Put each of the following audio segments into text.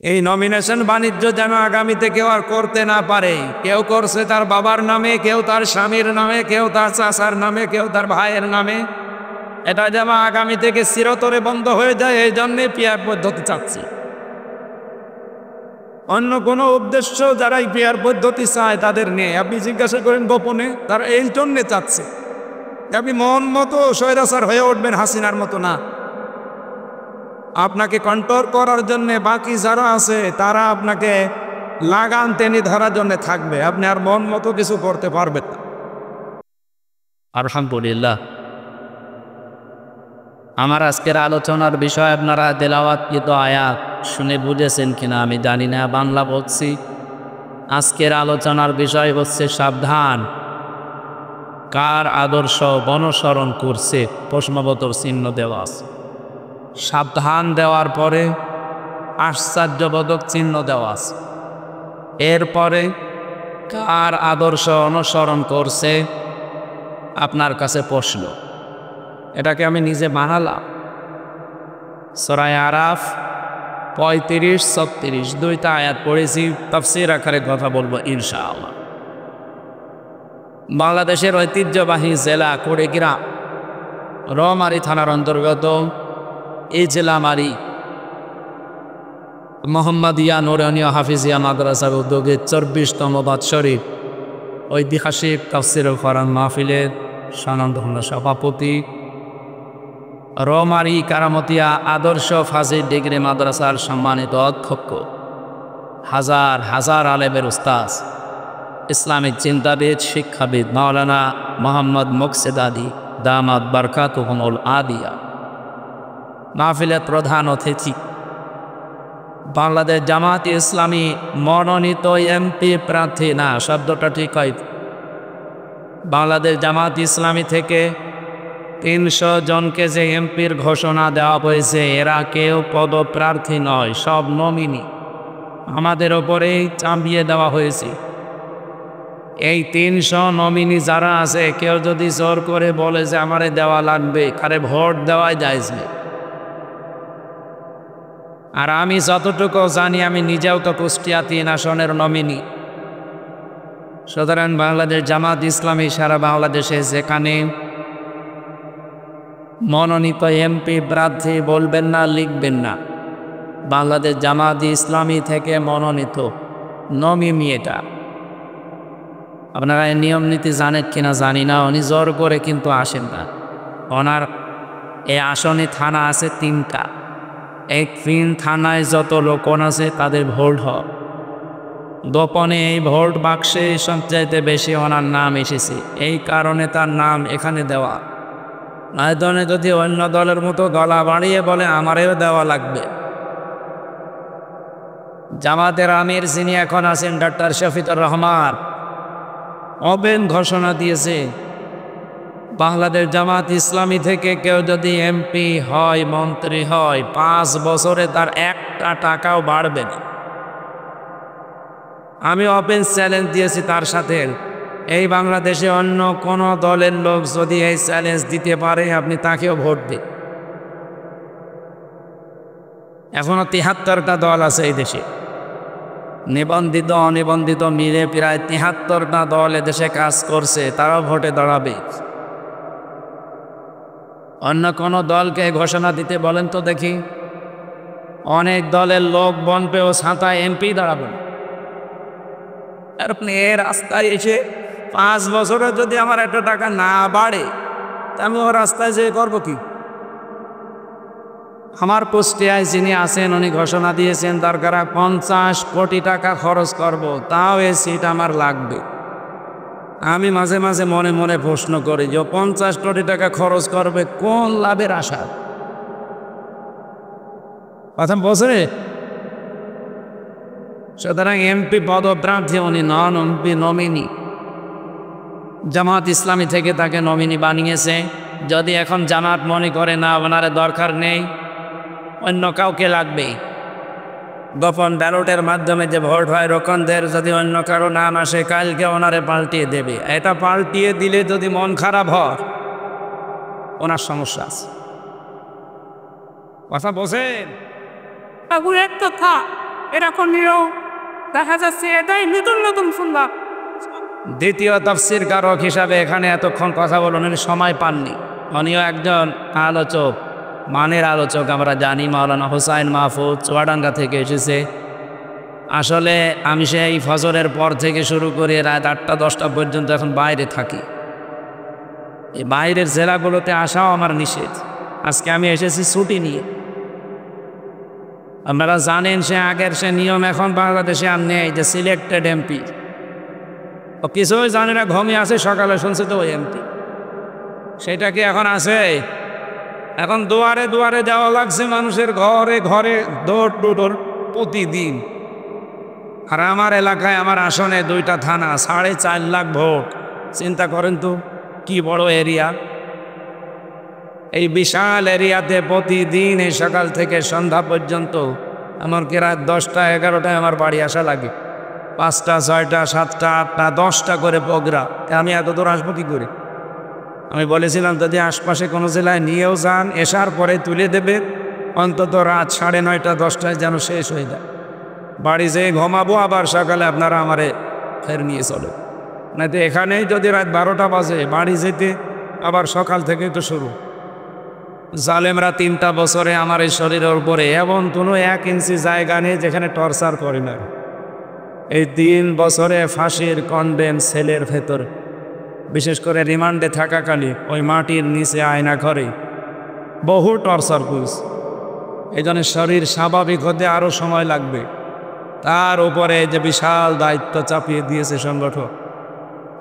এই নমিনেশন বাণিজ্য যেন আগামীতে কেউ আর করতে না পারে। কেউ করছে তার বাবার নামে, কেউ তার স্বামীর নামে, কেউ তার চাচার নামে, কেউ তার ভাইয়ের নামে। এটা যেন আগামী থেকে চিরতরে বন্ধ হয়ে যায়, এই জন্যে পিয়ার পদ্ধতি চাচ্ছি। অন্য কোনো উদ্দেশ্য যারা এই পিয়ার পদ্ধতি চায় তাদের নেই। আপনি জিজ্ঞাসা করেন গোপনে, তারা এই জন্যে চাচ্ছে। আপনি মন মতো স্বৈরাচার হয়ে উঠবেন, হাসিনার মতো না। আপনাকে কন্ট্রোল করার জন্য বাকি যারা আছে তারা আপনাকে লাগান টেনে ধরার জন্য থাকবে। আপনি আর মন মতো কিছু করতে পারবেন না। আলহামদুলিল্লাহ, আমার আজকের আলোচনার বিষয় আপনারা তেলাওয়াতকৃত আয়াত শুনে বুঝেছেন কিনা আমি জানি না, বাংলা বলছি। আজকের আলোচনার বিষয় হচ্ছে সাবধান, কার আদর্শ অনুসরণ করছে প্রশ্নবোধক চিহ্ন দেওয়া আছে। সাবধান দেওয়ার পরে আশ্চর্যবোধক চিহ্ন দেওয়া আছে। এরপরে কার আদর্শ অনুসরণ করছে আপনার কাছে প্রশ্ন। এটাকে আমি নিজে বানালাম। সূরা আরাফ 35-36 দুইটা আয়াত পড়েছি, তাফসীর আকারে কথা বলবো ইনশাআল্লাহ। বাংলাদেশের ঐতিহ্যবাহী জেলা কুড়িগ্রাম রৌমারী থানার অন্তর্গত এই জেলামারী মোহাম্মদিয়া নুরানিয়া হাফিজিয়া মাদ্রাসার উদ্যোগে 24তম বাৎসরিক ঐতিহাসিক তাফসীরুল কোরআন মাহফিলের স্বনামধন্য সভাপতি, রৌমারী কারামতিয়া আদর্শ ফাজিল ডিগ্রি মাদ্রাসার সম্মানিত অধ্যক্ষ, হাজার হাজার আলেমের উস্তাদ, ইসলামিক চিন্তাবিদ, শিক্ষাবিদ মাওলানা মোহাম্মদ মুকসিদ আলী দামাত বারকাতুহুমুল আলিয়া। মাহফিলের প্রধান অতিথি বাংলাদেশ জামাত ইসলামী মনোনীত এমপি প্রার্থী, না শব্দটা ঠিক হয়, বাংলাদেশ জামাত ইসলামী থেকে 300 জনকে যে এমপির ঘোষণা দেওয়া হয়েছে এরা কেউ পদপ্রার্থী নয়, সব নমিনি। আমাদের ওপরেই চাপিয়ে দেওয়া হয়েছে। এই 300 নমিনি যারা আছে, কেউ যদি জোর করে বলে যে আমারে দেওয়া লাগবে, কারে ভোট দেওয়াই যাইজ না। আর আমি যতটুকু জানি, আমি নিজেও তো কুষ্টিয়া 3 আসনের নমিনি। সুতরাং বাংলাদেশ জামাত ইসলামী সারা বাংলাদেশে যেখানে মনোনীত এমপি প্রার্থী বলবেন না, লিখবেন না বাংলাদেশ জামাত ইসলামী থেকে মনোনীত নমিনি। এটা আপনারা নিয়ম নীতি জানেন কিনা জানি না, উনি জোর করে কিন্তু আসেন না। ওনার এই আসনে থানা আছে 3টা। এই 3 থানায় যত লোকন আছে তাদের ভোট হয় গোপনে। এই ভোট বাক্সে সবচাইতে বেশি ওনার নাম এসেছে, এই কারণে তার নাম এখানে দেওয়া। আয়তনে যদি অন্য দলের মতো গলা বাড়িয়ে বলে আমারেও দেওয়া লাগবে। জামাতের আমির যিনি এখন আছেন ডক্টর শফিকুর রহমান, ওপেন ঘোষণা দিয়েছে বাংলাদেশ জামাত ইসলামী থেকে কেউ যদি এমপি হয়, মন্ত্রী হয়, 5 বছরে তার 1টা টাকাও বাড়বে না। আমি ওপেন চ্যালেঞ্জ দিয়েছি তার সাথে, এই বাংলাদেশে অন্য কোনো দলের লোক যদি এই চ্যালেঞ্জ দিতে পারে আপনি তাকেও ভোট দিন। এখনো 73টা দল আছে এই দেশে, নিবন্ধিত অনিবন্ধিত মিলে প্রায় 73টা দল এদেশে কাজ করছে, তারাও ভোটে দাঁড়াবে। অন্য কোনো দলকে ঘোষণা দিতে বলেন তো দেখি। অনেক দলের লোক বনপেও ছাতায় এমপি দাঁড়াবেন। আর আপনি এ রাস্তায় এসে 5 বছরে যদি আমার 1 টাকা না বাড়ে, তা আমি ও রাস্তায় যেয়ে করবো কি? আমার কুষ্টিয়ায় যিনি আছেন উনি ঘোষণা দিয়েছেন দরকার 50 কোটি টাকা খরচ করব, তাও এই সিট আমার লাগবে। আমি মাঝে মাঝে মনে মনে প্রশ্ন করি যে 50 কোটি টাকা খরচ করবে কোন লাভের আশা? কথা বোঝে? সুতরাং এমপি পদপ্রার্থী উনি নন, এমপি নমিনি। জামাত ইসলামী থেকে তাকে নমিনি বানিয়েছে। যদি এখন জামাত মনে করে না ওনার দরকার নেই, অন্য কাউকে লাগবে, গোপন ব্যালটের মাধ্যমে যে ভোট হয় রোকনদের, যদি অন্য কারো নাম আসে কালকে ওনারে পাল্টিয়ে দেবে। এটা পাল্টিয়ে দিলে যদি মন খারাপ হয় ওনার সমস্যা আছে। কথা বোঝেন? একটা কথা এরকম নিয়েও দেখা যাচ্ছে এটাই নতুন নতুন শুনলাম। দ্বিতীয় তাফসীর কারক হিসাবে এখানে এতক্ষণ কথা বলুন, উনি সময় পাননি। উনিও একজন আলোচক, মানের আলোচক। আমরা জানি মাওলানা হুসাইন মাহফুজ চুয়াডাঙ্গা থেকে এসেছে। আসলে আমি সেই ফজরের পর থেকে শুরু করে রাত 8টা-10টা পর্যন্ত এখন বাইরে থাকি। এই বাইরের জেলাগুলোতে আসাও আমার নিষেধ। আজকে আমি এসেছি ছুটি নিয়ে। আপনারা জানেন সে নিয়ম এখন বাংলাদেশে আর নেই, যে সিলেক্টেড এমপি। ও কিছুই জানে না, ঘুমিয়ে আছে, সকালে শুনছে তো ওই এমপি। সেটা কি এখন আছে? এখন দুয়ারে দুয়ারে যাওয়া লাগছে, মানুষের ঘরে ঘরে দৌড় দৌড় প্রতিদিন। আর আমার এলাকায়, আমার আসনে 2টা থানা, 4.5 লাখ ভোট। চিন্তা করেন তো কি বড় এরিয়া। এই বিশাল এরিয়াতে প্রতিদিন এই সকাল থেকে সন্ধ্যা পর্যন্ত, এমনকি রাত 10টা-11টায় আমার বাড়ি আসা লাগে। 5টা, 6টা, 7টা, 8টা, 10টা করে প্রোগ্রাম। আমি এত দূর আসবো কি করে? আমি বলেছিলাম যদি আশপাশে কোনো জেলায় নিয়েও যান, এসার পরে তুলে দেবে, অন্তত রাত 9:30, 10টায় যেন শেষ হয়ে যায়। বাড়ি যেয়ে ঘুমাবো, আবার সকালে আপনারা আমারে ফের নিয়ে চলে। না তো এখানেই যদি রাত 12টা বাজে, বাড়ি যেতে আবার সকাল থেকে তো শুরু। জালেমরা 3টা বছরে আমার এই শরীরের উপরে এমন কোনো 1 ইঞ্চি জায়গা নেই যেখানে টর্চার করে না। এই 3 বছরে ফাঁসির কন্ডেম সেলের ভেতর, বিশেষ করে রিমান্ডে থাকাকালীন ওই মাটির নিচে আয়না ঘরে বহু টর্চার করছে। এই জন্য শরীর স্বাভাবিক হতে আরও সময় লাগবে। তার উপরে যে বিশাল দায়িত্ব চাপিয়ে দিয়েছে সংগঠন,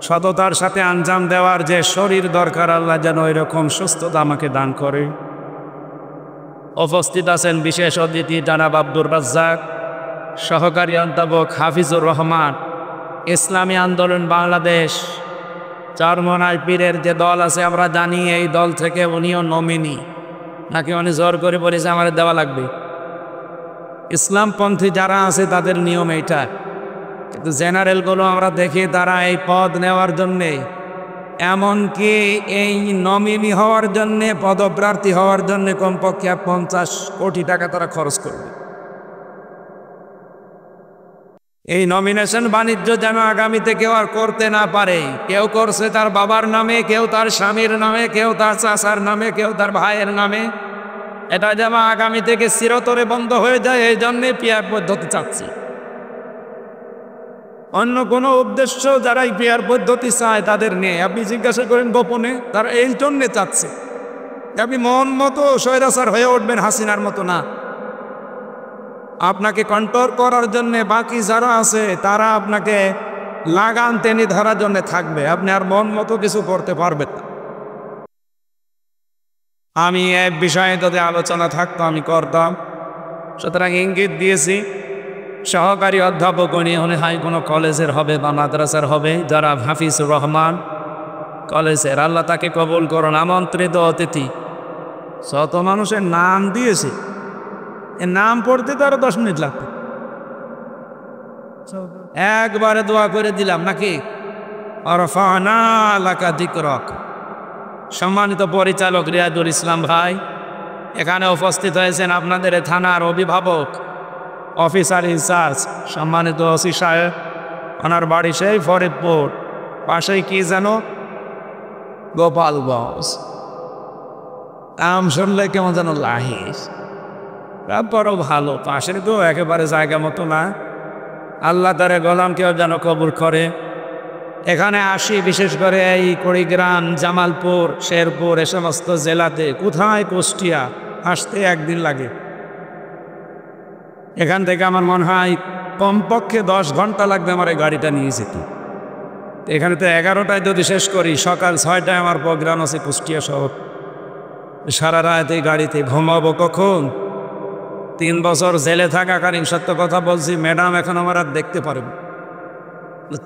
সততার সাথে আঞ্জাম দেওয়ার যে শরীর দরকার, আল্লাহ যেন ওই রকম সুস্থতা আমাকে দান করে। উপস্থিত আছেন বিশেষ অতিথি জনাব আব্দুর রাজ্জাক, সহকারী অধ্যাপক হাফিজুর রহমান, ইসলামী আন্দোলন বাংলাদেশ চরমনাই পীরের যে দল আছে, আমরা জানি এই দল থেকে উনিও নমিনি। নাকি উনি জোর করে বলেছে আমার দেওয়া লাগবে। ইসলামপন্থী যারা আছে তাদের নিয়ম এইটা, কিন্তু জেনারেলগুলো আমরা দেখি তারা এই পদ নেওয়ার জন্যে, এমনকি এই নমিনি হওয়ার জন্যে, পদপ্রার্থী হওয়ার জন্যে কমপক্ষে 50 কোটি টাকা তারা খরচ করবে। এই নমিনেশন বাণিজ্য যেন আগামীতে কেউ আর করতে না পারে। কেউ করছে তার বাবার নামে, কেউ তার স্বামীর নামে, কেউ তার চাচার নামে, কেউ তার ভাইয়ের নামে। এটা যেন আগামী থেকে চিরতরে বন্ধ হয়ে যায়, এই জন্যে পিয়ার পদ্ধতি চাচ্ছি। অন্য কোনো উদ্দেশ্য যারা এই পিয়ার পদ্ধতি চায় তাদের নিয়ে আপনি জিজ্ঞাসা করেন গোপনে, তারা এই জন্যে চাচ্ছে। আপনি মন মতো স্বৈরাচার হয়ে উঠবেন, হাসিনার মতো না। আপনাকে কন্ট্রোল করার জন্যে বাকি যারা আছে তারা আপনাকে লাগান টেনে ধরার জন্য থাকবে। আপনি আর মন মতো কিছু করতে পারবেন না। আমি এক বিষয়ে যদি আলোচনা থাকতো আমি করতাম, সুতরাং ইঙ্গিত দিয়েছি। সহকারী অধ্যাপক উনি হয় কোনো কলেজের হবে বা মাদ্রাসার হবে, যারা হাফিজুর রহমান কলেজের, আল্লাহ তাকে কবুল করুন। আমন্ত্রিত অতিথি শত মানুষের নাম দিয়েছে, এর নাম পড়তে তো আরো 10 মিনিট লাগবে। একবারে দোয়া করে দিলাম নাকি। আরফানা লাকা যিকরাক। সম্মানিত পরিচালক রিয়াজুল ইসলাম ভাই, এখানে উপস্থিত হয়েছেন আপনাদের থানার অভিভাবক, অফিসার ইনচার্জ সম্মানিত ওসি সাহেব। ওনার বাড়ি সেই ফরিদপুর, পাশেই কি যেন গোপালগঞ্জ। নাম শুনলে কেমন যেন লাহিস, তারপরও ভালো। পাশের তো একেবারে জায়গা মতো না। আল্লাহ তারে গোলামকেও যেন কবুল করে। এখানে আসি বিশেষ করে এই কুড়িগ্রাম, জামালপুর, শেরপুর এ সমস্ত জেলাতে, কোথায় কুষ্টিয়া আসতে 1 দিন লাগে। এখান থেকে আমার মনে হয় কমপক্ষে 10 ঘন্টা লাগবে আমার এই গাড়িটা নিয়ে যেতে। এখানে তো 11টায় যদি শেষ করি, সকাল 6টায় আমার প্রোগ্রাম আছে কুষ্টিয়া শহর। সারা রাত এই গাড়িতে ঘুমাবো কখন? 3 বছর জেলে থাকাকালীন সত্য কথা বলছি, ম্যাডাম এখন আমার আর দেখতে পারবে।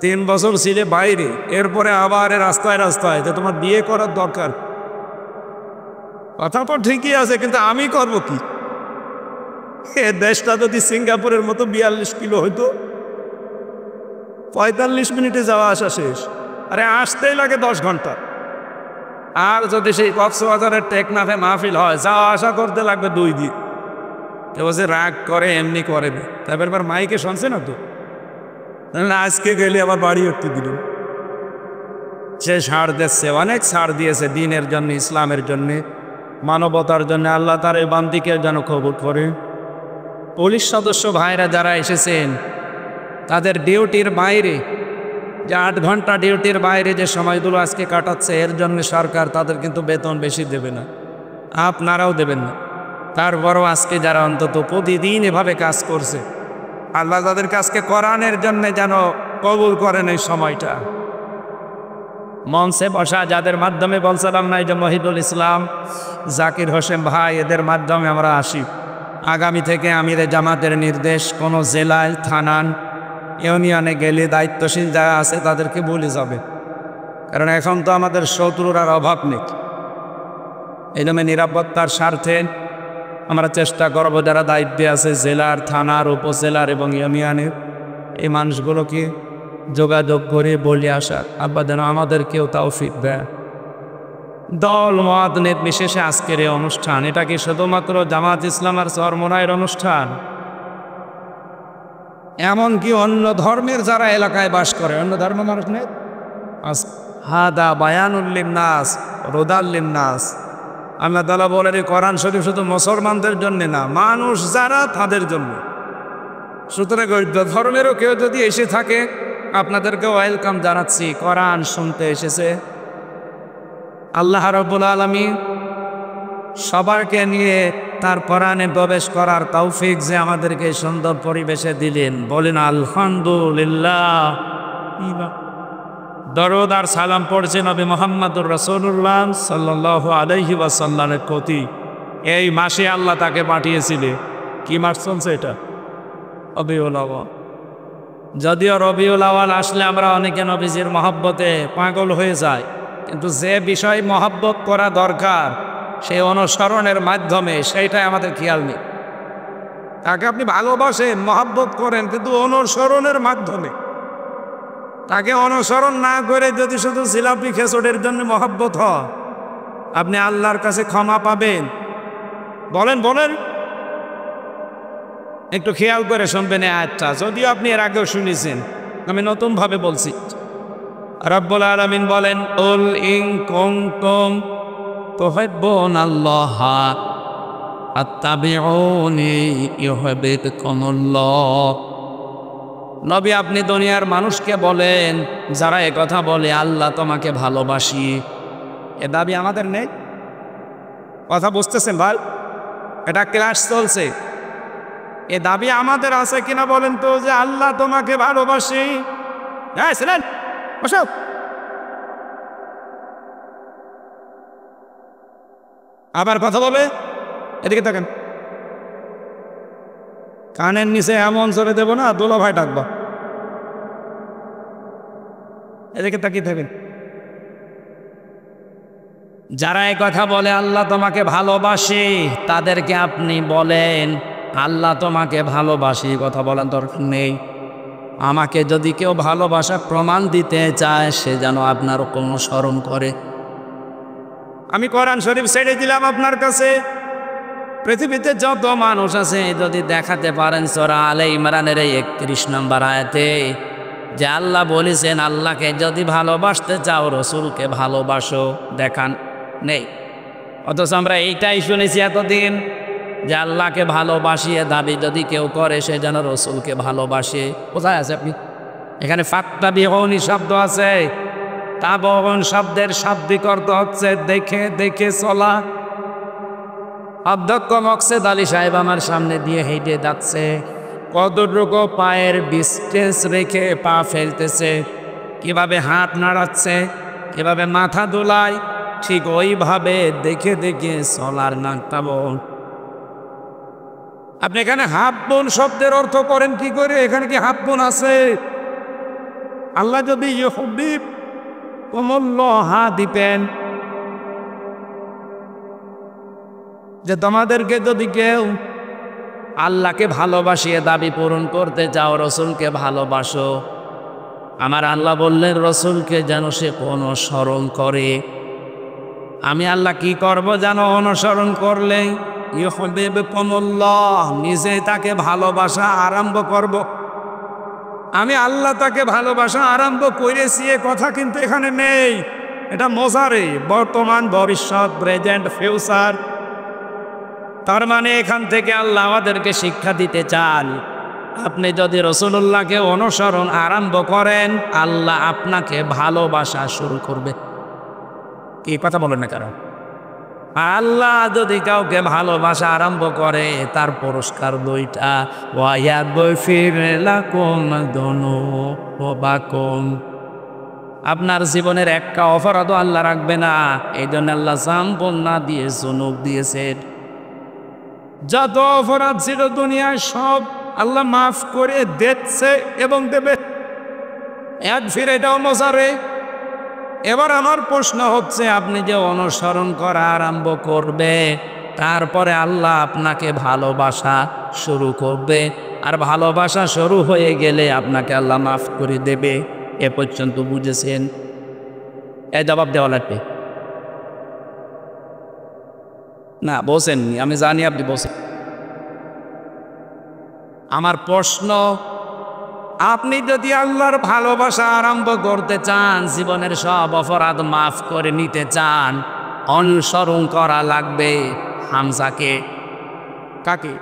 3 বছর ছিলে বাইরে, এরপরে আবার রাস্তায় রাস্তায়, যে তোমার বিয়ে করার দরকার। কথা তো ঠিকই আছে, কিন্তু আমি করব কি? এ দেশটা যদি সিঙ্গাপুরের মতো 42 কিলো হইতো, 45 মিনিটে যাওয়া আসা শেষ। আরে আসতেই লাগে 10 ঘন্টা। আর যদি সেই কক্সবাজারের টেকনাফে মাহফিল হয়, যাওয়া আসা করতে লাগবে 2 দিন। কেউ বলছে রাগ করে এমনি করে না, তারপর এবার মাইকে শুনছে না তো, না আজকে গেলে আবার বাড়ি উঠতে দিল। সে ছাড় দিচ্ছে, অনেক ছাড় দিয়েছে দিনের জন্য, ইসলামের জন্যে, মানবতার জন্য। আল্লাহ তার এই বান্দিকে যেন কবুল করে। পুলিশ সদস্য ভাইরা যারা এসেছেন, তাদের ডিউটির বাইরে, যে 8 ঘন্টা ডিউটির বাইরে যে সময়গুলো আজকে কাটাচ্ছে, এর জন্য সরকার তাদের কিন্তু বেতন বেশি দেবে না, আপনারাও দেবেন না। তারপরও আজকে যারা অন্তত প্রতিদিন এভাবে কাজ করছে, আল্লাহ তাদের কাজকে কোরআনের জন্য যেন কবুল করেন এই সময়টা। মঞ্চে বসা যাদের মাধ্যমে বলছিলাম না, এই যে মহিদুল ইসলাম, জাকির হোসেন ভাই, এদের মাধ্যমে আমরা আসি। আগামী থেকে আমিরে জামাতের নির্দেশ, কোনো জেলায়, থানান, ইউনিয়নে গেলে দায়িত্বশীল যারা আছে তাদেরকে বলে যাবে, কারণ এখন তো আমাদের শত্রুর আর অভাব নেই। এই জন্য নিরাপত্তার স্বার্থে আমরা চেষ্টা করব যারা দায়িত্বে আছে জেলার, থানার, উপজেলার এবং ইউনিয়নের, এই মানুষগুলোকে যোগাযোগ করে বলে আসার, আব্বা যেন আমাদেরকেও তৌফিক দেয়। দল মত নির্বিশেষে আজকের এই অনুষ্ঠান, এটা কি শুধুমাত্র জামাত ইসলাম আর চরমোনাইয়ের অনুষ্ঠান? এমনকি অন্য ধর্মের যারা এলাকায় বাস করে, অন্য ধর্মের মানুষ নেই, হাদা বায়ানুল লিন্নাস রুদাল লিন্নাস। আল্লাহ তাআলা বলেন এই কোরআন শরীফ শুধু মুসলমানদের জন্য না, মানুষ যারা তাদের জন্য। সুতরাং ধর্মেরও কেউ যদি এসে থাকে, আপনাদেরকে ওয়েলকাম জানাচ্ছি। কোরআন শুনতে এসেছে, আল্লাহ রাব্বুল আলামিন সবাইকে নিয়ে তার কোরআনে প্রবেশ করার তৌফিক যে আমাদেরকে সুন্দর পরিবেশে দিলেন, বলেন আলহামদুলিল্লাহ। দরুদ আর সালাম পড়ছে নবী মুহাম্মদুর রাসূলুল্লাহ সাল্লাল্লাহু আলাইহি ওয়াসাল্লামের প্রতি। এই মাসে আল্লাহ তাকে পাঠিয়েছিলেন। কি মাস চলছে এটা? রবিউল আউয়াল। যদিও রবিউল আউয়াল আসলে আমরা অনেকে নবীজির মহব্বতে পাগল হয়ে যায়, কিন্তু যে বিষয় মহব্বত করা দরকার সেই অনুসরণের মাধ্যমে, সেইটাই আমাদের খেয়াল নেই। তাকে আপনি ভালোবাসেন, মহব্বত করেন, কিন্তু অনুসরণের মাধ্যমে। তাকে অনুসরণ না করে যদি শুধু জিলাপি খেচড়ের জন্য মহব্বত হয়, আপনি আল্লাহর কাছে ক্ষমা পাবেন? বলেন বলেন, একটু খেয়াল করে শুনবেন এই আয়াতটা, যদিও আপনি এর আগেও শুনেছেন, আমি নতুনভাবে বলছি। রব্বুল আলামিন বলেন, কুল ইন কুনতুম তুহিব্বুনাল্লাহ ফাত্তাবিউনি ইউহিব্বুকুমুল্লাহ। নবী আপনি দুনিয়ার মানুষকে বলেন, যারা একথা বলে আল্লাহ তোমাকে ভালোবাসি, এ দাবি আমাদের নেই। কথা বুঝতেছেন ভাই? এটা ক্লাস চলছে, এ দাবি আমাদের আছে কিনা বলেন তো, যে আল্লাহ তোমাকে ভালোবাসি। হ্যাঁ ছিলেন, বসো। আবার কথা বলে, এদিকে থাকেন, কানের নিচে এমন চলে দেবো না, দোলা ভাই ডাকবা। এদিকে তাকিয়ে থাকেন। যারা এই কথা বলে আল্লাহ তোমাকে ভালোবাসে, তাদেরকে আপনি বলেন আল্লাহ তোমাকে ভালোবাসি, কথা বলার দরকার নেই। আমাকে যদি কেউ ভালোবাসা প্রমাণ দিতে চায়, সে যেন আপনার অনুসরণ করে। আমি কোরআন শরীফ ছেড়ে দিলাম আপনার কাছে। পৃথিবীতে যত মানুষ আছে, যদি দেখাতে পারেন সূরা আলে ইমরানের 31 নম্বর আয়াতে যে আল্লাহ বলেছেন আল্লাহকে যদি ভালোবাসতে চাও রসুলকে ভালোবাসো, দেখান? নেই। অথচ আমরা এইটাই শুনেছি এতদিন, যে আল্লাহকে ভালোবাসিয়ে দাবি যদি কেউ করে, সে যেন রসুলকে ভালোবাসে। কোথায় আছে আপনি? এখানে ফাত্তাবিউনি শব্দ আছে, তাবউন শব্দের শাব্দিক অর্থ হচ্ছে দেখে দেখে চলা। অধ্যক্ষ মকসেদ আলী সাহেব আমার সামনে দিয়ে হেঁটে যাচ্ছে, কতটুকু পায়ের ডিস্টেন্স রেখে পা ফেলতেছে, কিভাবে হাত নাড়াচ্ছে, কিভাবে মাথা দোলায়, ঠিক ওইভাবে দেখে দেখে চলার নাকতাবন। আপনি এখানে হাফ বোন শব্দের অর্থ করেন কি করে? এখানে কি হাফ বোন আছে? আল্লাহ যদি ইউহিব্বুকুমুল্লাহ দিতেন, যে তোমাদেরকে যদি কেউ আল্লাহকে ভালোবাসিয়ে দাবি পূরণ করতে চাও, রসুলকে ভালোবাসো, আমার আল্লাহ বললেন রসুলকে যেন সে অনুসরণ করে। আমি আল্লাহ কি করব যেন অনুসরণ করলে? ইউহিব্বুকুমুল্লাহ, নিজে তাকে ভালোবাসা আরম্ভ করব। আমি আল্লাহ তাকে ভালোবাসা আরম্ভ করেছি এ কথা কিন্তু এখানে নেই। এটা মোজারে, বর্তমান, ভবিষ্যৎ, প্রেজেন্ট, ফিউচার। তার মানে এখান থেকে আল্লাহ আমাদেরকে শিক্ষা দিতে চান, আপনি যদি রাসূলুল্লাহকে অনুসরণ আরম্ভ করেন, আল্লাহ আপনাকে ভালোবাসা শুরু করবে। কি কথা বলেন না কারণ আল্লাহ যদি কাউকে ভালোবাসা আরম্ভ করে, তার পুরস্কার দুইটা, ওয়ায়াগফির লাকুম যুনুবাকুম। আপনার জীবনের একটা অপরাধও আল্লাহ রাখবে না। এই জন্য আল্লাহ জাম্বন না দিয়ে যুনুব দিয়েছেন। যত অপরাধ ছিল দুনিয়ায় সব আল্লাহ মাফ করে দিচ্ছে এবং দেবে। এক ফিরে এটাও মজারে। এবার আমার প্রশ্ন হচ্ছে, আপনি যে অনুসরণ করা আরম্ভ করবে, তারপরে আল্লাহ আপনাকে ভালোবাসা শুরু করবে, আর ভালোবাসা শুরু হয়ে গেলে আপনাকে আল্লাহ মাফ করে দেবে। এ পর্যন্ত বুঝেছেন? এই জবাব দেওয়া লাগবে না? বসেননি, আমি জানি আপনি বসেন। আমার প্রশ্ন, আপনি যদি আল্লাহর ভালোবাসা আরম্ভ করতে চান, জীবনের সব অপরাধ মাফ করে নিতে চান, অনুসরণ করা লাগবে হামজাকে। কাকে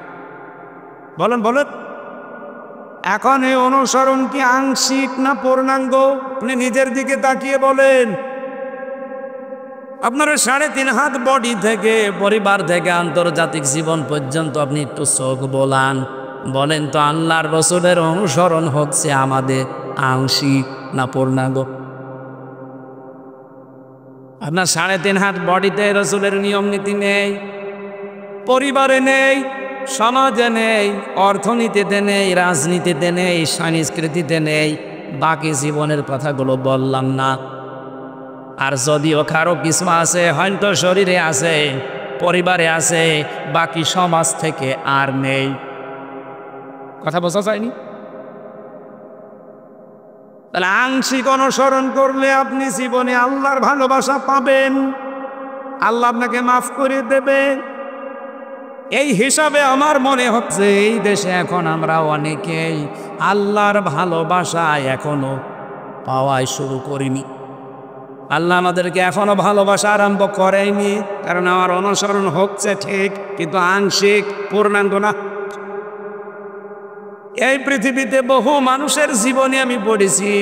বলেন বলেন? এখন এই অনুসরণ কি আংশিক না পূর্ণাঙ্গ? আপনি নিজের দিকে তাকিয়ে বলেন। আপনার 3.5 হাত বডি থেকে, পরিবার থেকে, আন্তর্জাতিক জীবন পর্যন্ত আপনি একটু চোখ বোলান, বলেন তো আল্লাহর রাসূলের অনুসরণ হচ্ছে আমাদের আংশিক না পূর্ণাঙ্গ? আপনার 3.5 হাত বডিতে রাসূলের নিয়ম নীতি নেই, পরিবারে নেই, সমাজে নেই, অর্থনীতিতে নেই, রাজনীতিতে নেই, সংস্কৃতিতে নেই, বাকি জীবনের কথাগুলো বললাম না। আর যদিও কারো কিছু আছে, হয়তো শরীরে আছে, পরিবারে আছে, বাকি সমাজ থেকে আর নেই। কথা বোঝা যায়নি? তাহলে আংশিক অনুসরণ করলে আপনি জীবনে আল্লাহর ভালোবাসা পাবেন, আল্লাহ আপনাকে মাফ করে দেবে। এই হিসাবে আমার মনে হচ্ছে এই দেশে এখন আমরা অনেকেই আল্লাহর ভালোবাসা এখনো পাওয়াই শুরু করিনি। আল্লাহ আমাদেরকে এখনো ভালোবাসা আরম্ভ করেনি, কারণ আমার অনুসরণ হচ্ছে ঠিক, কিন্তু আংশিক, পূর্ণাঙ্গ না। এই পৃথিবীতে বহু মানুষের জীবনে আমি পড়েছি,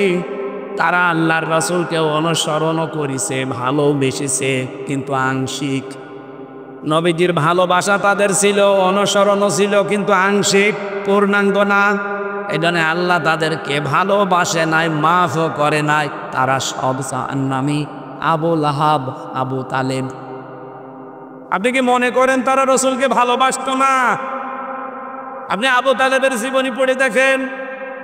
তারা আল্লাহর রাসূলকে অনুসরণও করেছে, ভালোবেসেছে, কিন্তু আংশিক। নবীজির ভালোবাসা তাদের ছিল, অনুসরণও ছিল, কিন্তু আংশিক, পূর্ণাঙ্গ না। এই জন্য আল্লাহ তাদেরকে ভালোবাসে নাই, মাফও করে নাই। তারা সব জাহান্নামী। আবু লাহাব, আবু তালেব। আপনি কি মনে করেন তারা রাসূলকে ভালোবাসতো না? আপনি আবু তালেবের জীবনী পড়ে দেখেন,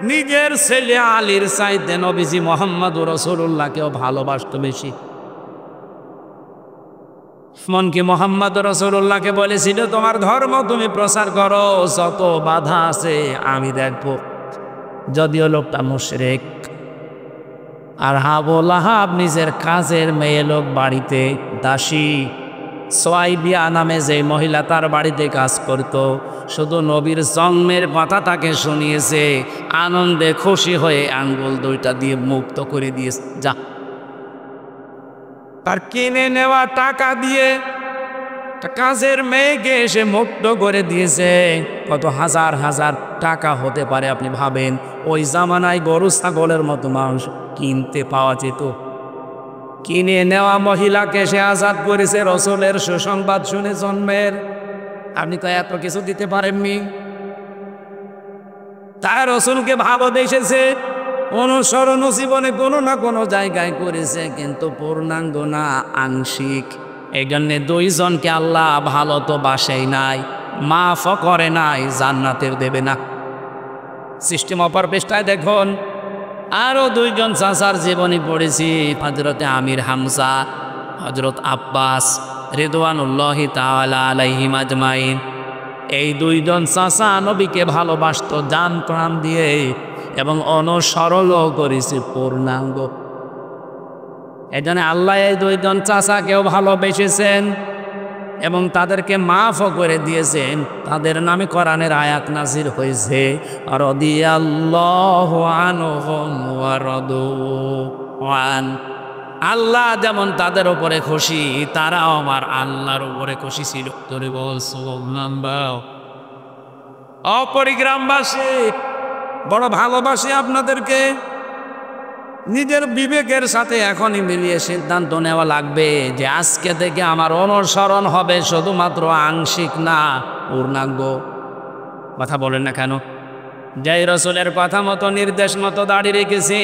নিজের ছেলে আলীর চাইতে নবীজি মুহাম্মদুর রাসূলুল্লাহকেও ভালোবাসতো বেশি। এমনকি মুহাম্মদ রাসূলুল্লাহকে বলেছিল, তোমার ধর্ম তুমি প্রচার করো, যত বাধা আছে আমি দেখব। যদিও লোকটা মুশরিক। আর আবু লাহাব নিজের কাজের মেয়ে লোক, বাড়িতে দাসী সোয়াইবিয়া নামে যে মহিলা তার বাড়িতে কাজ করত, শুধু নবীর জন্মের কথা তাকে শুনিয়েছে, আনন্দে খুশি হয়ে আঙ্গুল দুইটা দিয়ে মুক্ত করে দিয়েছে। যা, তার কিনে নেওয়া টাকা দিয়ে কাজের মেয়েকে এসে মুক্ত করে দিয়েছে। কত হাজার হাজার টাকা হতে পারে আপনি ভাবেন। ওই জামানায় গরু ছাগলের মতো মানুষ কিনতে পাওয়া যেত। কিনে নেওয়া মহিলাকে সে আজাদ করেছে রাসূলের সুসংবাদ শুনে জন্মের। আপনি তো এত কিছু দিতে পারেননি। তাই রাসূলকে ভালোবেসেছে, অনুসরণ জীবনে কোনো না কোনো জায়গায় করেছে, কিন্তু পূর্ণাঙ্গ না, আংশিক। এই জন্যে দুইজনকে আল্লাহ ভালো তো বাসেই নাই, মাফও করে নাই, জান্নাতের দেবে না। সিস্টেম অপার পৃষ্ঠায় দেখুন, আরও দুইজন চাচার জীবনী পড়েছি, হযরতে আমির হামজা, হযরত আব্বাস রিদওয়ানুল্লাহি তাআলা আলাইহিম আজমাইন। এই দুইজন চাচা নবীকে ভালোবাসতো জান প্রাণ দিয়ে, এবং অনুসরণও করেছে পূর্ণাঙ্গ। এই জন্য আল্লাহ এই দুইজন চাচাকেও ভালোবেসেছেন। এবং তাদেরকে মাফও করে দিয়েছেন। তাদের নামে কোরআনের আয়াত নাজির হয়েছে, রাদিয়াল্লাহু আনহুম ওয়া রাদু আন। আল্লাহ যেমন তাদের উপরে খুশি, তারাও আমার আল্লাহর উপরে খুশি ছিল। তোরে বল সুবহানাল্লাহ। অপরিগ্রামবাসী, বড় ভালোবাসি আপনাদেরকে। নিজের বিবেকের সাথে এখনই মিলিয়ে সিদ্ধান্ত নেওয়া লাগবে যে আজকে থেকে আমার অনুসরণ হবে শুধুমাত্র আংশিক না, পূর্ণাঙ্গ। কথা বলেন না কেন? যেই রসুলের কথা মতো নির্দেশ মতো দাঁড়িয়ে রেখেছি,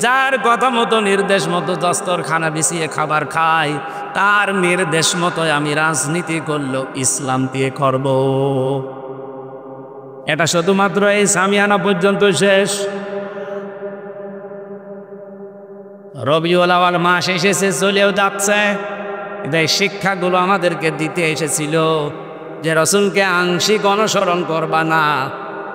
যার কথা মতো নির্দেশ মতো দস্তরখানা বিছিয়ে খাবার খাই, তার নির্দেশ মতো আমি রাজনীতি করলেও ইসলাম দিয়ে করব। এটা শুধুমাত্র এই সামিয়ানা পর্যন্ত শেষ। রবিউল আউয়াল মাস এসেছে, চলেও যাচ্ছে। এই শিক্ষাগুলো আমাদেরকে দিতে এসেছিল যে রসুলকে আংশিক অনুসরণ করবা না,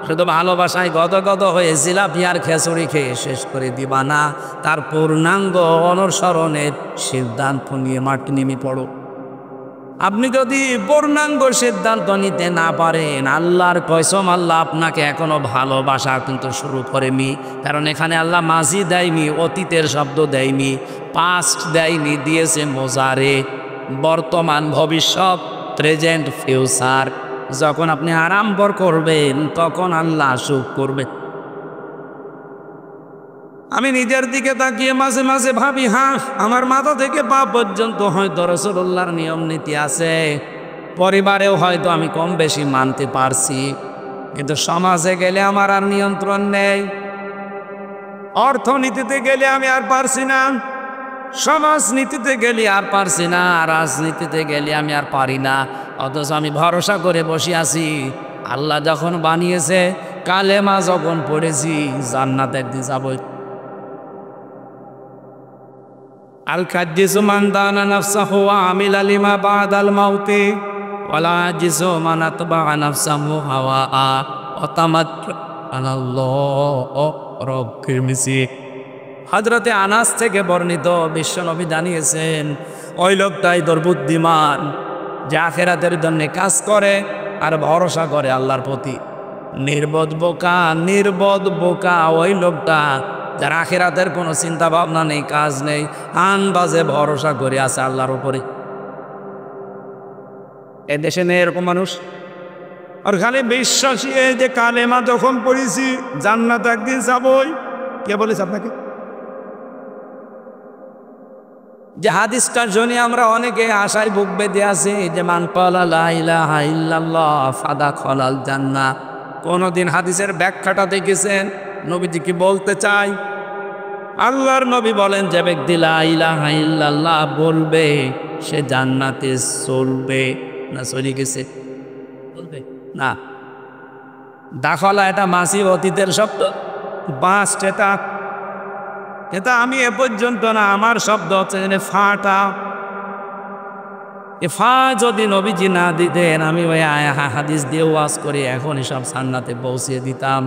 শুধু ভালোবাসায় গদগদ হয়ে জিলাপি আর খিচুড়ি খেয়ে শেষ করে দিবা না, তার পূর্ণাঙ্গ অনুসরণের সিদ্ধান্ত নিয়ে মাটি নেমে পড়ো। আপনি যদি পূর্ণাঙ্গ সিদ্ধান্ত নিতে না পারেন, আল্লাহর কসম আল্লাহ আপনাকে এখনো ভালোবাসা কিন্তু শুরু করেনি। কারণ এখানে আল্লাহ মাজি দেয়নি, অতীতের শব্দ দেয়নি, পাস্ট দেয়নি, দিয়েছে মোজারে, বর্তমান, ভবিষ্যৎ, প্রেজেন্ট, ফিউচার। যখন আপনি আরম্ভ করবেন তখন আল্লাহ সুখ করবে। আমি নিজের দিকে তাকিয়ে মাঝে মাঝে ভাবি, হ্যাঁ, আমার মাথা থেকে পা পর্যন্ত হয়তো রাসূলুল্লাহর নিয়ম নীতি আছে, পরিবারেও হয়তো আমি কম বেশি মানতে পারছি, কিন্তু সমাজে গেলে আমার আর নিয়ন্ত্রণ নেই। অর্থনীতিতে গেলে আমি আর পারছি না, সমাজনীতিতে গেলে আর পারছি না, রাজনীতিতে গেলে আমি আর পারি না। অথচ আমি ভরসা করে বসে আছি, আল্লাহ যখন বানিয়েছে, কালেমা যখন পড়েছি, জান্নাতে একদিন যাবই। আল কাজ্জিসু মান দানা নাফসাহু ওয়া আমিলা লিমা বাদাল মাউতি ওয়ালা আজিসু মান আতবা নাফসাহু হাওয়া ওয়া তামাত্তা আল্লাহ রব্বিল মিসি। হযরতে আনাস থেকে বর্ণিত, বিশ্বনবী জানিয়েছেন, ওই লোকটাই দুর্বুদ্ধিমান যে আখিরাতের জন্য কাজ করে আর ভরসা করে আল্লাহর প্রতি। নির্বোধ বোকা ওই লোকটা যার আখিরাতের কোনো চিন্তা ভাবনা নেই, কাজ নেই, আনবাজে ভরসা করে আছে আল্লাহর উপরে। এ দেশে নেই এরকম মানুষ। আর খালি বিশ্বাসী এই যে কালেমা যখন পড়েছি জান্নাত একদিন যাবই, কে বলেছে আপনাকে? যে হাদিসটা শুনে আমরা অনেকে আশায় বুক বেঁধে আছি যে মান ক্বালা লা ইলাহা ইল্লাল্লাহ ফাদাখালাল জান্নাহ। কোনদিন হাদিসের ব্যাখ্যাটা দেখেছেন? নবীজি কি বলতে চাই? আল্লাহর নবী বলেন, যে ব্যক্তি লা ইলাহা ইল্লাল্লাহ বলবে সে জান্নাতে চলবে। না চলে গেছে? বলবে না। দাখলা এটা মাসি অতীতের শব্দ, বাস্ট এটা আমি এ পর্যন্ত না, আমার শব্দ হচ্ছে ফাটা। এ ফা যদি নবীজি না দিতেন, আমি ওই হাদিস দিয়ে ওয়াজ করে এখন সব জান্নাতে পৌঁছে দিতাম।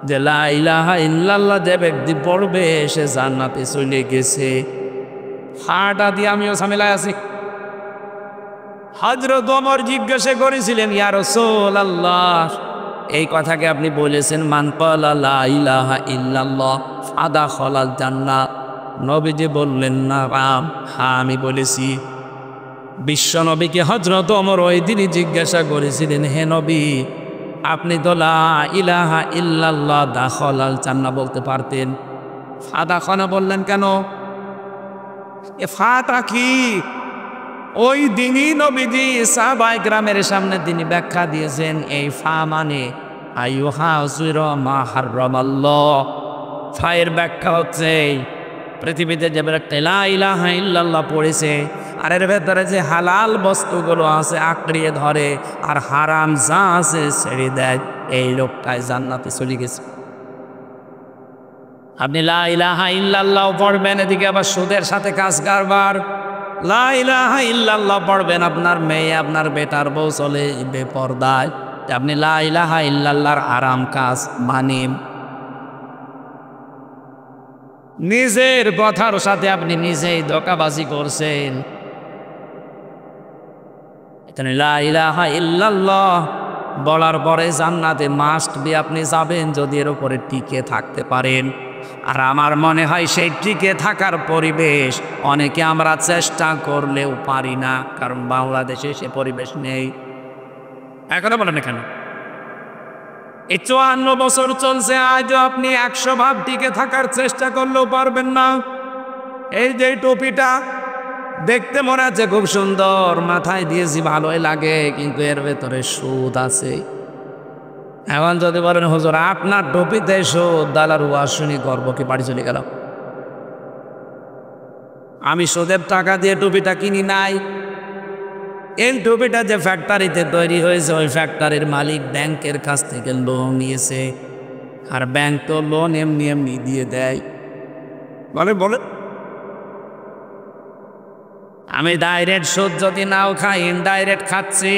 যে লা ইলাহা ইল্লাল্লাহ যে ব্যক্তি পড়বে সে জান্নাতে চলে গেছে। ফাটা দিয়ে আমিও ঝামেলায় আছি। হযরত ওমর জিজ্ঞাসা করেছিলেন, ইয়া রাসূলুল্লাহ, এই কথাকে আপনি বলেছেন মান ক্বালা লা ইলাহা ইল্লাল্লাহ ফাদাখালাল জান্নাহ। নবীজি বললেন, না হ্যাঁ আমি বলেছি। বিশ্ব নবীকে হযরত ওমর ওই দিনই জিজ্ঞাসা করেছিলেন, হে নবী, আপনি তো লা ইলাহা ইল্লাল্লাহ দাখালাল জান্নাহ বলতে পারতেন, ফাদাখানা বললেন কেন? এ ফাটা কি? ওই দিনই নবীজি সাহাবায়ে কেরামের সামনে তিনি ব্যাখ্যা দিয়েছেন, এই ফা মানে আইয়ুহাযির মা হারামাল্লাহ। ফায়ের ব্যাখ্যা হচ্ছে পৃথিবীতে যে ব্যক্তি লা ইলাহা ইল্লাল্লাহ পড়েছে আর এর ভেতরে যে হালাল বস্তুগুলো আছে আঁকড়িয়ে ধরে আর হারাম যা আছে ছেড়ে দেয়, এই লোকটাই জান্নাতে চলে গেছে। আপনি লা ইলাহা ইল্লাল্লাহ পড়বেন, এদিকে আবার সুদের সাথে কাজ কারবার। লা ইলাহা ইল্লাল্লাহ পড়বেন, আপনার মেয়ে আপনার বেটার বউ চলে বেপরদায়, আপনি লা ইলাহা ইল্লাল্লাহর আরাম কাজ মানেন। নিজের কথার সাথে আপনি নিজেই ধোঁকাবাজি করছেন। লা ইলাহা ইল্লাল্লাহ বলার পরে জান্নাতে মাস্ট বি আপনি যাবেন যদি এর উপরে টিকে থাকতে পারেন। আর আমার মনে হয় সেই টিকে থাকার পরিবেশ অনেকে আমরা চেষ্টা করলেও পারি না, কারণ বাংলাদেশে সে পরিবেশ নেই। এখনো বলেন এখানে এই 54 বছর চলছে, আজও আপনি 100 ভাগ টিকে থাকার চেষ্টা করলেও পারবেন না। এই যে টুপিটা দেখতে মনে হচ্ছে খুব সুন্দর, মাথায় দিয়েছি ভালোই লাগে, কিন্তু এর ভেতরে সুদ আছে। এখন যদি বলেন হুজুর আপনার টুপিতে সুদ, দালার ওয়াজ শুনি করবো কি বাড়ি চলে গেল? আমি সুদের টাকা দিয়ে টুপিটা কিনি নাই। এই টুপিটা যে ফ্যাক্টরিতে তৈরি হয়েছে ওই ফ্যাক্টরির মালিক ব্যাংকের কাছ থেকে লোন নিয়েছে, আর ব্যাংক তো লোন এমনি এমনি দিয়ে দেয়। বলে আমি ডাইরেক্ট সুদ যদি নাও খাই, ইনডাইরেক্ট খাচ্ছি।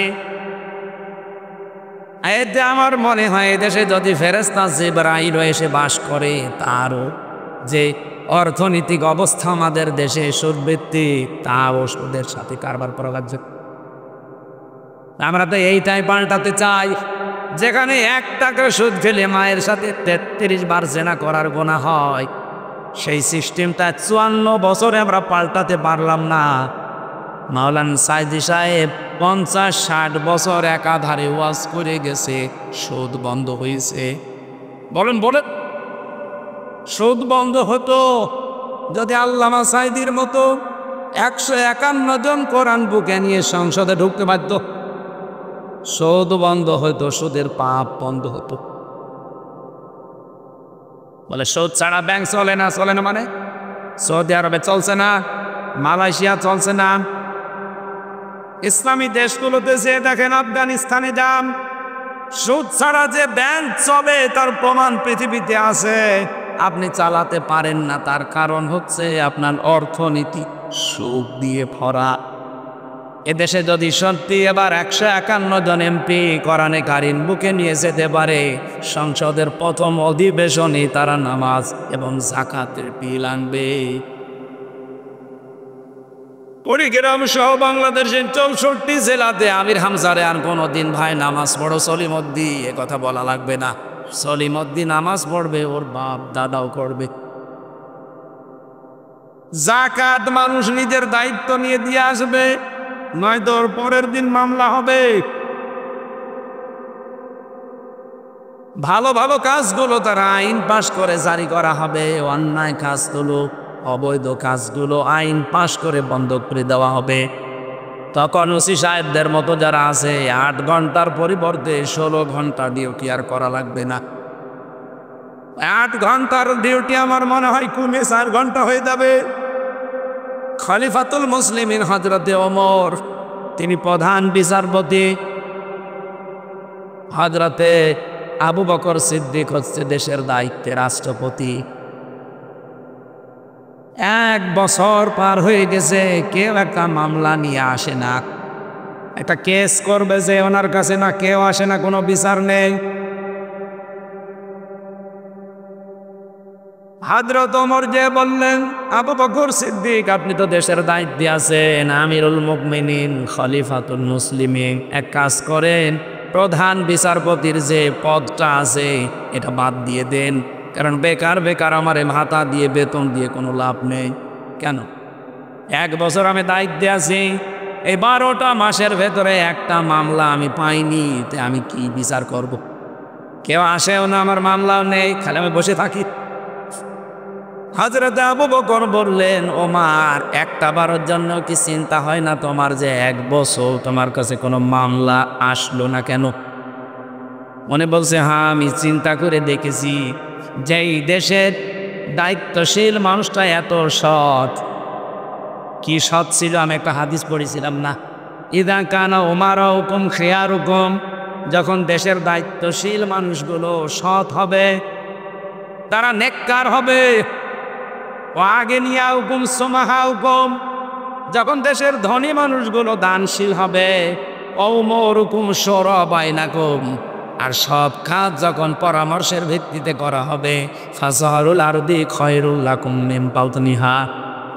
এতে আমার মনে হয় এদেশে যদি ফেরেশতা জিবরাইল এসে বাস করে, তারও যে অর্থনৈতিক অবস্থা আমাদের দেশে সুদভিত্তিক, তাও সুদের সাথে কারবার করা লাগছে। আমরা তো এইটাই পাল্টাতে চাই, যেখানে 1 টাকা সুদ খেলে মায়ের সাথে 33 বার জেনা করার গুনাহ হয়, সেই সিস্টেমটা 54 বছরে আমরা পাল্টাতে পারলাম না। মাওলানা সাইদি সাহেব 50-60 বছর একাধারে ওয়াজ করে গেছে, সুদ বন্ধ হয়েছে। বলেন সুদ বন্ধ হতো যদি আল্লামা সাইদির মতো 151 জন কোরআন বুকে নিয়ে সংসদে ঢুকতে পারত। সুদ বন্ধ হতো, সুদের পাপ বন্ধ হতো। বলে সুদ ছাড়া ব্যাংক চলে না মানে সৌদি আরবে চলছে না, মালয়েশিয়া চলছে না, ইসলামী দেশগুলোতে যে দেখেন, আফগানিস্তানে যান, সুদ ছাড়া যে ব্যাংক চলে তার প্রমাণ পৃথিবীতে আছে। আপনি চালাতে পারেন না, তার কারণ হচ্ছে আপনার অর্থনীতি সুদ দিয়ে ভরা। এদেশে যদি সত্যি এবার 151 জন এমপি কোরআনে কারিম বুকে নিয়ে যেতে পারে, সংসদের প্রথম অধিবেশনে তারা নামাজ এবং যাকাতের বিল আনবে। কুড়িগ্রাম সহ বাংলাদেশের 64 জেলাতে আমির হামজারে আর কোনোদিন ভাই নামাজ পড়ো সলিমদ্দি এ কথা বলা লাগবে না। সলিমদ্দি নামাজ পড়বে, ওর বাপ দাদাও করবে। যাকাত মানুষ নিজের দায়িত্ব নিয়ে দিয়ে আসবে, নয়তো ওর পরের দিন মামলা হবে। ভালো ভালো কাজগুলো তারা আইন পাশ করে জারি করা হবে, অন্যায় কাজগুলো, অবৈধ কাজগুলো আইন পাশ করে বন্ধ করে দেওয়া হবে। তখন ওসি সাহেবদের মতো যারা আছে 8 ঘন্টার পরিবর্তে 16 ঘন্টা ডিউটি আর করা লাগবে না। 8 ঘন্টার ডিউটি আমার মনে হয় কমে 4 ঘন্টা হয়ে যাবে। খলিফাতুল মুসলিমিন হযরতে ওমর, তিনি প্রধান বিচারপতি, হযরতে আবু বকর সিদ্দিক হচ্ছে দেশের দায়িত্বে রাষ্ট্রপতি। 1 বছর পার হয়ে গেছে, কেউ একটা মামলা নিয়ে আসে না। একটা কেস করবে যে ওনার কাছে না, কেউ আসে না, কোনো বিচার নেই। হযরত ওমর যে বললেন, আবু বকর সিদ্দিক আপনি তো দেশের দায়িত্বে আছেন, আমিরুল মুমিনিন, খলিফাতুল মুসলিমিন, এক কাজ করেন, প্রধান বিচারপতির যে পদটা আছে এটা বাদ দিয়ে দেন, কারণ বেকার আমারে ভাতা দিয়ে বেতন দিয়ে কোনো লাভ নেই। কেন? 1 বছর আমি দায়িত্বে আছি, এই 12টা মাসের ভেতরে একটা মামলা আমি পাইনি, তে আমি কি বিচার করব? কেউ আসেও না, আমার মামলাও নেই, খালি আমি বসে থাকি। হযরত আবু বকর বললেন, ওমর একটা বারের জন্য কি চিন্তা হয় না তোমার যে 1 বছর তোমার কাছে কোনো মামলা আসলো না কেন? মনে বলছে, হ্যাঁ আমি চিন্তা করে দেখেছি, যেই দেশের দায়িত্বশীল মানুষটা এত সৎ, কি সৎ ছিল আমি একটা হাদিস পড়েছিলাম না, ইদা কানা উমারাউকুম খিয়ারুকুম, যখন দেশের দায়িত্বশীল মানুষগুলো সৎ হবে, তারা নেককার হবে, ও আগে নিয়া হুকুম সোমাহা হুকুম, যখন দেশের ধনী মানুষগুলো দানশীল হবে, ওমরুকুম শোরা বাইনাকুম, আর সব কাজ যখন পরামর্শের ভিত্তিতে করা হবে, ফাজহারুল আরদি খয়রুল লাকুম মিন বাতনিহা,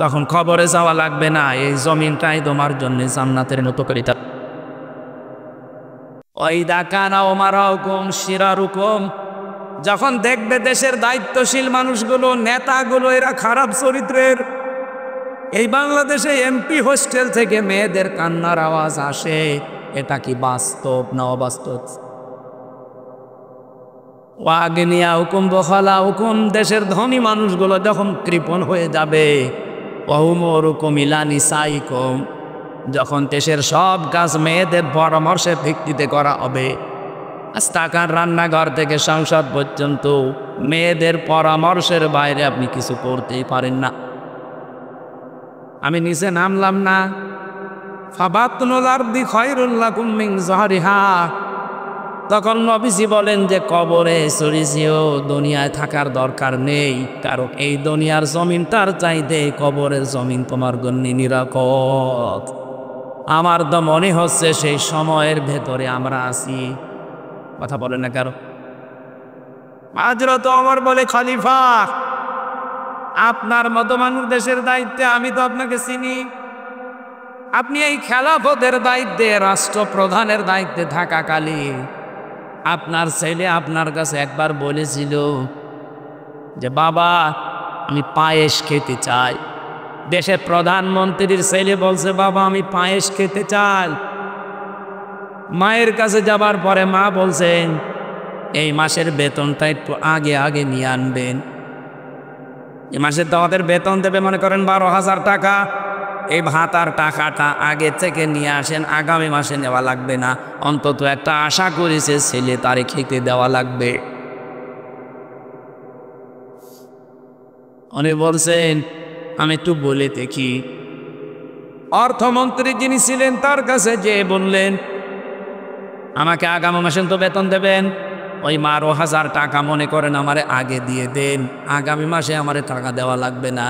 তখন খবরে যাওয়া লাগবে না, এই জমিনটাই তোমার জন্য জান্নাতের মতো করে। ওয়াইদা কানা উমারাউকুম শিরারুকুম, যখন দেখবে দেশের দায়িত্বশীল মানুষগুলো, নেতাগুলো এরা খারাপ চরিত্রের, এই বাংলাদেশে এমপি হোস্টেল থেকে মেয়েদের কান্নার আওয়াজ আসে, এটা কি বাস্তব না অবাস্তব? ওয়াগনিয়া হুকুম বখালা হুকুম, দেশের ধনী মানুষগুলো যখন কৃপণ হয়ে যাবে, ওহুমরুকুম ইলা নিসাইকুম, যখন দেশের সব কাজ মেয়েদের পরামর্শের ভিত্তিতে করা হবে, আস্তাকার রান্নাঘর থেকে সংসদ পর্যন্ত মেয়েদের পরামর্শের বাইরে আপনি কিছু করতেই পারেন না। আমি নিচে নামলাম না, ফাবাতুল আরদি খায়রুল লাকুম মিন যহরিহা, তখন নবীজি বলেন যে কবরে চড়িয়েও দুনিয়ায় থাকার দরকার নেই, কারণ এই দুনিয়ার জমিন তার চাইতে কবরের জমিন তোমার জন্য নিরাপদ। আমার তো মনে হচ্ছে সেই সময়ের ভেতরে আমরা আছি। কথা বলে না কারো। হযরত ওমর বলে, খলিফা আপনার মতো মানুষ দেশের দায়িত্বে, আমি তো আপনাকে চিনি, আপনি এই খেলাফতের দায়িত্বে, রাষ্ট্রপ্রধানের দায়িত্বে থাকাকালীন আপনার ছেলে আপনার কাছে একবার বলেছিল যে বাবা আমি পায়েস খেতে চাই। দেশের প্রধানমন্ত্রীর ছেলে বলছে বাবা আমি পায়েস খেতে চাই। মায়ের কাছে যাবার পরে মা বলছেন এই মাসের বেতনটা একটু আগে আগে নিয়ে আনবেন। এই মাসে তো আমাদের বেতন দেবে মনে করেন 12,000 টাকা, এই ভাতার টাকাটা আগে থেকে নিয়ে আসেন, আগামী মাসে নেওয়া লাগবে না, অন্তত একটা আশা করেছে ছেলে তারে খেতে দেওয়া লাগবে। উনি বলছেন আমি একটু বলে দেখি। অর্থমন্ত্রী যিনি ছিলেন তার কাছে যে বললেন আমাকে আগামী মাসে তো বেতন দেবেন, ওই 12,000 টাকা মনে করেন আমারে আগে দিয়ে দেন, আগামী মাসে আমারে টাকা দেওয়া লাগবে না।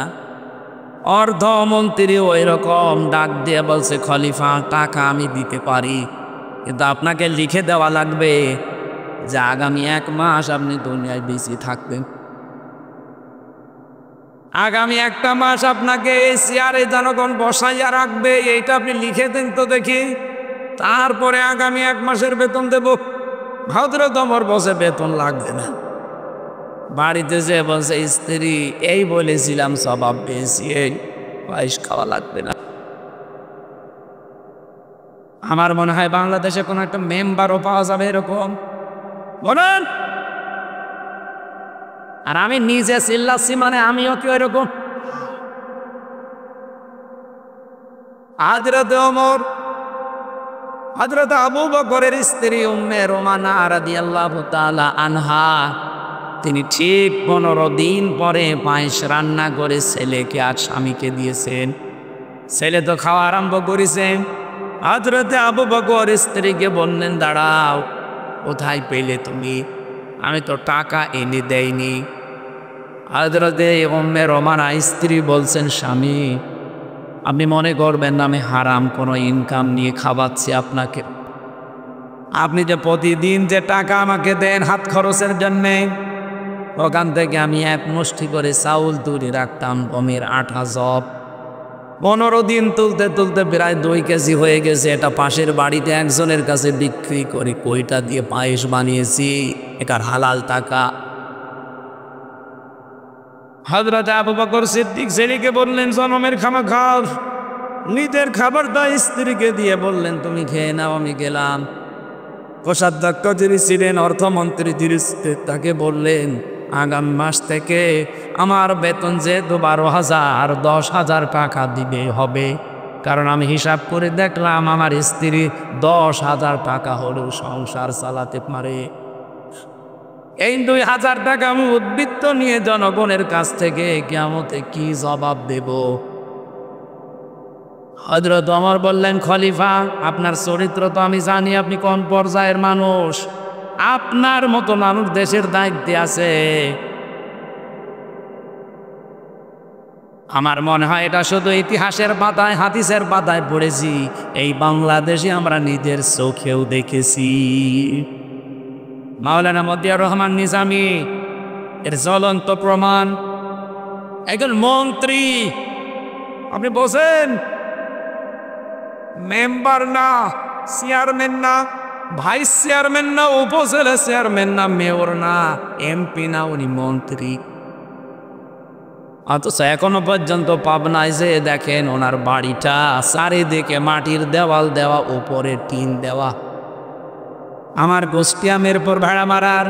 অর্থমন্ত্রী ওই রকম ডাক দিয়ে বলছে খলিফা টাকা আমি দিতে পারি, কিন্তু আপনাকে লিখে দেওয়া লাগবে যে আগামী 1 মাস আপনি দুনিয়ায় বেঁচে থাকবেন, আগামী 1 মাস আপনাকে এই চেয়ারে জনগণ বসাইয়া রাখবে, এইটা আপনি লিখে দেন তো দেখি, তারপরে আগামী 1 মাসের বেতন দেব। হযরত ওমর বসে বেতন লাগবে না। বাড়িতে যে বলছে স্ত্রী এই বলেছিলাম স্বভাব পেয়েছি, এই পায়েস খাওয়া লাগবে না। আমার মনে হয় বাংলাদেশে কোনো একটা মেম্বারও পাওয়া যাবে এরকম, বলেন। আর আমি নিজে চিল্লাচ্ছি মানে আমিও কি ওইরকম? হযরত ওমর, হযরত আবু বকরের স্ত্রী উম্মে রোমানা রাদিয়াল্লাহু তাআলা আনহা, তিনি ঠিক 15 দিন পরে পায়েস রান্না করে ছেলেকে আর স্বামীকে দিয়েছেন। ছেলে তো খাওয়া আরম্ভ করেছেন। হযরতে আবু বকর স্ত্রীকে বললেন দাঁড়াও, কোথায় পেলে তুমি? আমি তো টাকা এনে দেইনি। হযরতে উম্মে রোমানা স্ত্রী বলছেন স্বামী আপনি মনে করবেন না আমি হারাম কোনো ইনকাম নিয়ে খাওয়াচ্ছি আপনাকে, আপনি যে প্রতিদিন যে টাকা আমাকে দেন হাত খরচের জন্যে, ওখান থেকে আমি 1 মুষ্টি করে চাউল তুলে রাখতাম গমের আটা জব। 15 দিন তুলতে তুলতে প্রায় 2 কেজি হয়ে গেছে। এটা পাশের বাড়িতে একজনের কাছে বিক্রি করে কইটা দিয়ে পায়েস বানিয়েছি, এটার হালাল টাকা। হযরত আবু বকর সিদ্দিক ছেলেকে বললেন জনমের খামা খাও, নিজের খাবারটা স্ত্রীকে দিয়ে বললেন তুমি খেয়ে নাও, আমি গেলাম। কোষাধ্যক্ষ যিনি ছিলেন অর্থমন্ত্রী যিনি তাকে বললেন আগামী মাস থেকে আমার বেতন যেহেতু 12,000 10,000 টাকা দিবে হবে, কারণ আমি হিসাব করে দেখলাম আমার স্ত্রী 10,000 টাকা হলেও সংসার চালাতে পারে। এই 2,000 টাকা আমি উদ্বৃত্ত নিয়ে জনগণের কাছ থেকে কিয়ামতে কি জবাব দেব? হযরত ওমর বললেন খলিফা আপনার চরিত্র তো আমি জানি, আপনি কোন পর্যায়ের মানুষ, আপনার মতো মানুষ দেশের দায়িত্বে আছে। আমার মনে হয় এটা শুধু ইতিহাসের পাতায় হাদিসের পাতায় পড়েছি, এই বাংলাদেশে আমরা নিজের চোখেও দেখেছি। মাওলানা মতিয়ার রহমান নিজামী এর জ্বলন্ত প্রমাণ। একজন মন্ত্রী, আপনি বসেন, মেম্বার না, চেয়ারম্যান না, ভাইস চেয়ারম্যান না, উপজেলা চেয়ারম্যান না, মেয়র না, এমপি না, উনি মন্ত্রী। অথচ এখনো পর্যন্ত পাবনায় যে দেখেন ওনার বাড়িটা চারিদিকে মাটির দেওয়াল দেওয়া, উপরে টিন দেওয়া। আমার গোষ্ঠিয়া মিরপুর ভেড়া মারার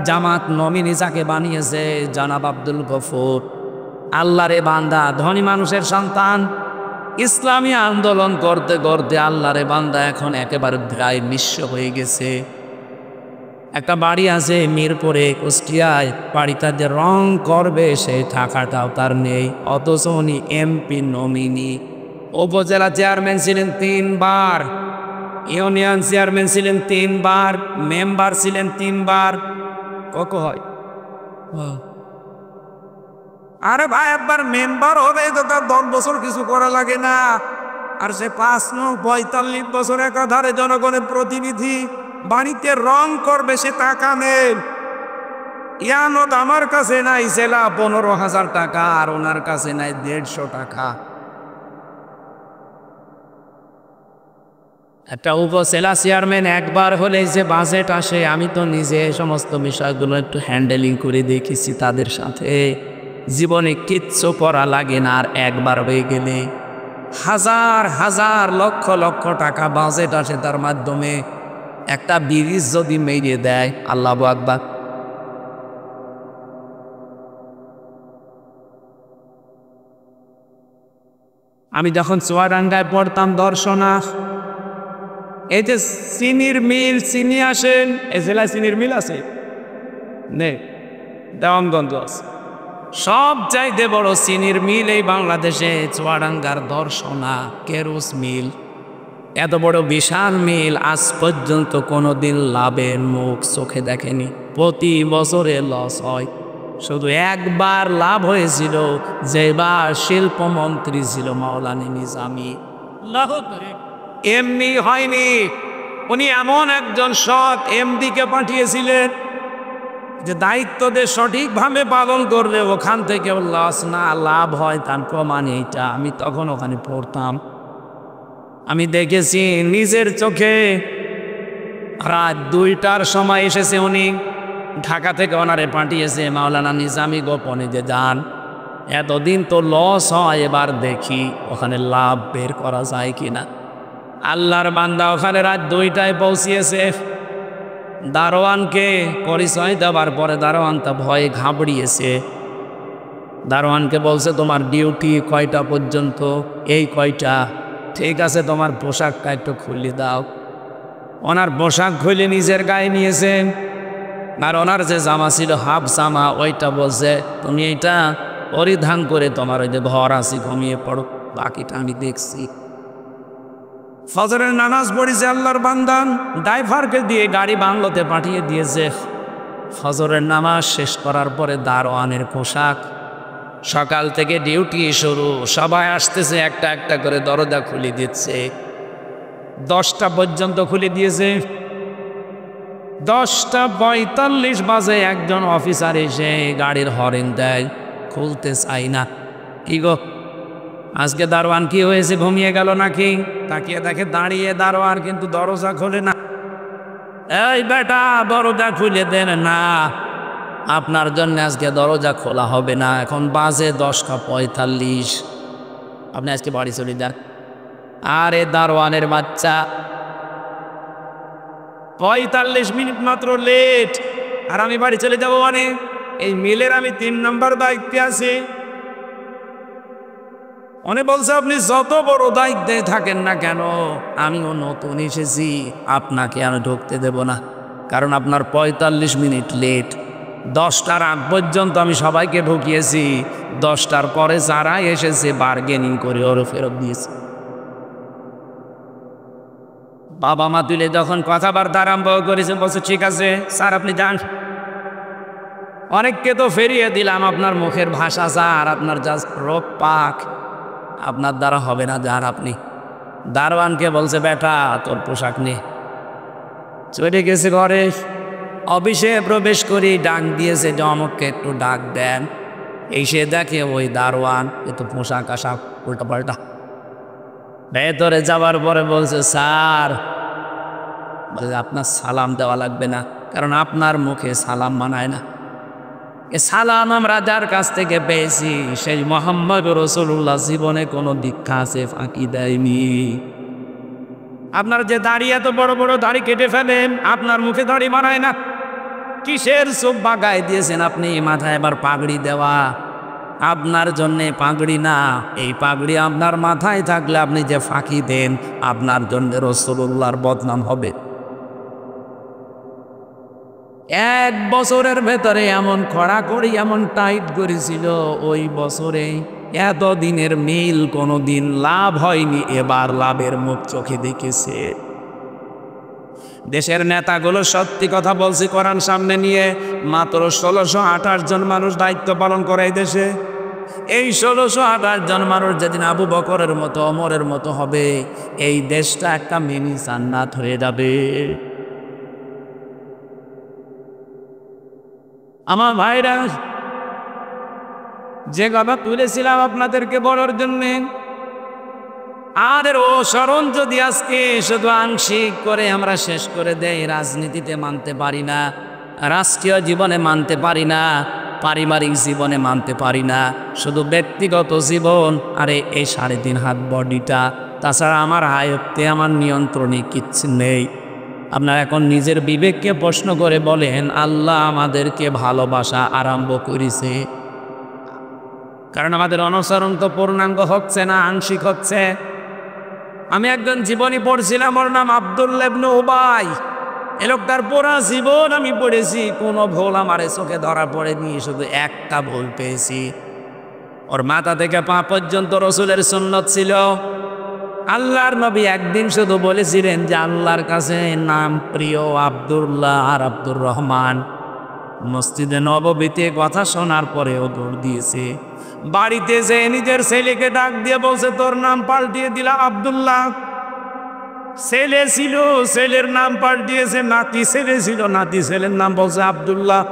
জামাত নমিনি যাকে বানিয়েছে জনাব আব্দুল গফুর, আল্লাহরে বান্দা, ধনী মানুষের সন্তান, ইসলামী আন্দোলন করতে করতে আল্লাহরে বান্দা এখন একেবারে প্রায় নিঃস্ব হয়ে গেছে। একটা বাড়ি আছে মিরপুরে কুষ্টিয়ায়, বাড়িটা যে রং করবে সেই টাকাটাও তার নেই, অথচ উনি এমপি নমিনি। উপজেলা চেয়ারম্যান ছিলেন 3 বার, ইউনিয়ন চেয়ারম্যান ছিলেন 3 বার, মেম্বার ছিলেন 3 বার। কত হয়? আরে ভাই, একবার মেম্বার হবে তো তার 10 বছর কিছু করা লাগে না, আর সে 45 বছর একাধারে জনগণের প্রতিনিধি। বাড়িতে রং করবে, সে টাকা নেই। ইয়ানত আমার কাছে নাই সেলা 15,000 টাকা, আর ওনার কাছে নাই 150 টাকা। একটা উপজেলা চেয়ারম্যান একবার হলে যে বাজেট আসে, আমি তো নিজে সমস্ত বিষয়গুলো একটু হ্যান্ডেলিং করে দেখেছি তাদের সাথে, জীবনে কিচ্ছু করা লাগে না। আর একবার হয়ে গেলে হাজার হাজার লক্ষ লক্ষ টাকা বাজেট আসে, তার মাধ্যমে একটা ব্রিজ যদি মেরিয়ে দেয়, আল্লাহু আকবার। আমি যখন চুয়াডাঙ্গায় পড়তাম দর্শনা, এই যে চিনির মিল, চিনি আসেন, এ জেলায় চিনির মিল আছে নেই, দেওয়ানগঞ্জ আছে। সব চাইতে বড় চিনির মিল এই বাংলাদেশে চুয়াডাঙ্গার দর্শনা কেরুস মিল। এত বড় বিশাল মিল আজ পর্যন্ত কোনোদিন লাভের মুখ চোখে দেখেনি, প্রতি বছরে লস হয়। শুধু একবার লাভ হয়েছিল, যেবার শিল্পমন্ত্রী ছিল মাওলানা নিজামী। এমনি হয়নি, উনি এমন একজন সৎ এমডিকে পাঠিয়েছিলেন যে দায়িত্বদের সঠিকভাবে পালন করলে ওখান থেকে লস না লাভ হয়, তার প্রমাণ এইটা। আমি তখন ওখানে পড়তাম, আমি দেখেছি নিজের চোখে। রাত 2টার সময় এসেছে উনি, ঢাকা থেকে ওনারে পাঠিয়েছে মাওলানা নিজামী গোপনে যে যান, এতদিন তো লস হয়, এবার দেখি ওখানে লাভ বের করা যায় কিনা। আল্লাহর বান্দা ওখানে রাত 2টায় পৌঁছিয়েছে। দারোয়ানকে পরিচয় দেওয়ার পরে দারোয়ানটা ভয়ে ঘাবড়িয়েছে। দারোয়ানকে বলছে, তোমার ডিউটি কয়টা পর্যন্ত? এই কয়টা। ঠিক আছে, তোমার পোশাকটা একটু খুলে দাও। ওনার পোশাক খুলে নিজের গায়ে নিয়েছে, আর ওনার যে জামা ছিল হাফ জামা, ওইটা বলছে তুমি এইটা পরিধান করে তোমার ওই যে ঘর আছে ঘুমিয়ে পড়ো, বাকিটা আমি দেখছি। ফজরের নামাজ পড়েছে আল্লাহর বান্দান, ড্রাইভারকে দিয়ে গাড়ি বাংলোতে পাঠিয়ে দিয়েছে। ফজরের নামাজ শেষ করার পরে দারোয়ানের পোশাক, সকাল থেকে ডিউটি শুরু, সবাই আসতেছে, একটা একটা করে দরজা খুলে দিচ্ছে। 10টা পর্যন্ত খুলে দিয়েছে। 10:45 বাজে একজন অফিসার এসে গাড়ির হরেন দেয়, খুলতে চাই না। কি গো, আজকে দারোয়ান কি হয়েছে, ঘুমিয়ে গেল নাকি? তাকিয়ে দেখে দাঁড়িয়ে দারোয়ান, কিন্তু দরজা খোলে না। এই বেটা, দরজা খুলে দেন না, আপনার জন্য আজকে দরজা খোলা হবে না, এখন বাজে 10:45, আপনি আজকে বাড়ি চলে যান। আরে দারোয়ানের বাচ্চা, 45 মিনিট মাত্র লেট, আর আমি বাড়ি চলে যাবো মানে? এই মিলের আমি 3 নম্বর দায়িত্বে আছি। উনি বলছে, আপনি যত বড় দায়িত্বে থাকেন না কেন, আমিও নতুন এসেছি, আপনাকে আমি ঢুকতে দেব না, কারণ আপনার 45 মিনিট লেট। 10টার আগ পর্যন্ত আমি সবাইকে ঢুকিয়েছি, 10টার পরে যারা এসেছে বার্গেনিং করে ওরও ফেরত দিয়েছে। বাবা মা তুলে যখন কথাবার্তা আরম্ভ করেছেন, বলছে ঠিক আছে স্যার আপনি যান। অনেককে তো ফেরিয়ে দিলাম, আপনার মুখের ভাষা স্যার, আপনার জাস্ট রোগ পাক, আপনার দ্বারা হবে না, যান আপনি। দারোয়ানকে বলছে, বেটা তোর পোশাক নে। চলে গেছে ঘরে। অফিসে প্রবেশ করি, ডাক দিয়েছে যে অমুককে একটু ডাক দেন। এসে দেখে ওই দারোয়ান, একটু পোশাক আশাক উল্টা পাল্টা। ভেতরে যাওয়ার পরে বলছে, স্যার বলে আপনার সালাম দেওয়া লাগবে না, কারণ আপনার মুখে সালাম মানায় না। এ সালাম আমরা যার কাছ থেকে পেয়েছি সেই মুহাম্মদ রাসূলুল্লাহ জীবনে কোনো দীক্ষা আছে ফাঁকি দেয়নি। আপনার যে দাড়ি এত বড় বড় দাড়ি কেটে ফেলেন, আপনার মুখে দাড়ি মানায় না। কিসের চোখ বাগায় দিয়েছেন আপনি? মাথায় এবার পাগড়ি দেওয়া আপনার জন্যে পাগড়ি না, এই পাগড়ি আপনার মাথায় থাকলে আপনি যে ফাঁকি দেন আপনার জন্য রাসূলুল্লাহর বদনাম হবে। 1 বছরের ভেতরে এমন কড়াকড়ি এমন টাইট করেছিল, ওই বছরে এতদিনের মিল কোনোদিন লাভ হয়নি, এবার লাভের মুখ চোখে দেখেছে। দেশের নেতাগুলো সত্যি কথা বলছি কোরআন সামনে নিয়ে, মাত্র 1628 জন মানুষ দায়িত্ব পালন করে এই দেশে। এই 1628 জন মানুষ যেদিন আবু বকরের মতো ওমরের মতো হবে, এই দেশটা একটা মিনি জান্নাত হয়ে যাবে। আমার ভাইরা, যে কথা তুলেছিলাম আপনাদেরকে বলার জন্যে, আর ও স্মরণ যদি আজকে শুধু আংশিক করে আমরা শেষ করে দেই, রাজনীতিতে মানতে পারি না, রাষ্ট্রীয় জীবনে মানতে পারি না, পারিবারিক জীবনে মানতে পারি না, শুধু ব্যক্তিগত জীবন, আরে এই 3.5 হাত বডিটা, তাছাড়া আমার আয়ত্তে আমার নিয়ন্ত্রণে কিচ্ছু নেই। আপনারা এখন নিজের বিবেককে প্রশ্ন করে বলেন, আল্লাহ আমাদেরকে ভালোবাসা আরম্ভ করেছে, কারণ আমাদের অনুসরণ তো পূর্ণাঙ্গ হচ্ছে না, আংশিক হচ্ছে। আমি একজন জীবনী পড়ছিলাম, ওর নাম আব্দুল্লাহ ইবনে উবাই। এ লোকটার পুরা জীবন আমি পড়েছি, কোনো ভুল আমার চোখে ধরা পড়েনি, শুধু একটা ভুল পেয়েছি। ওর মাথা থেকে পা পর্যন্ত রসুলের সুন্নত ছিল। আল্লাহর নবী একদিন শুধু বলেছিলেন যে আল্লাহর কাছে নাম প্রিয় আব্দুল্লাহ আর আব্দুর রহমান। মসজিদে নববীতে কথা শোনার পরেও দৌড় দিয়েছে। বাড়িতে যে নিজের ছেলেকে ডাক দিয়ে বলছে, তোর নাম পাল্টিয়ে দিলাম আব্দুল্লাহ। ছেলে ছিল, ছেলের নাম পাল্টিয়েছে, নাতি ছেলে ছিল, নাতি ছেলের নাম বলছে আব্দুল্লাহ।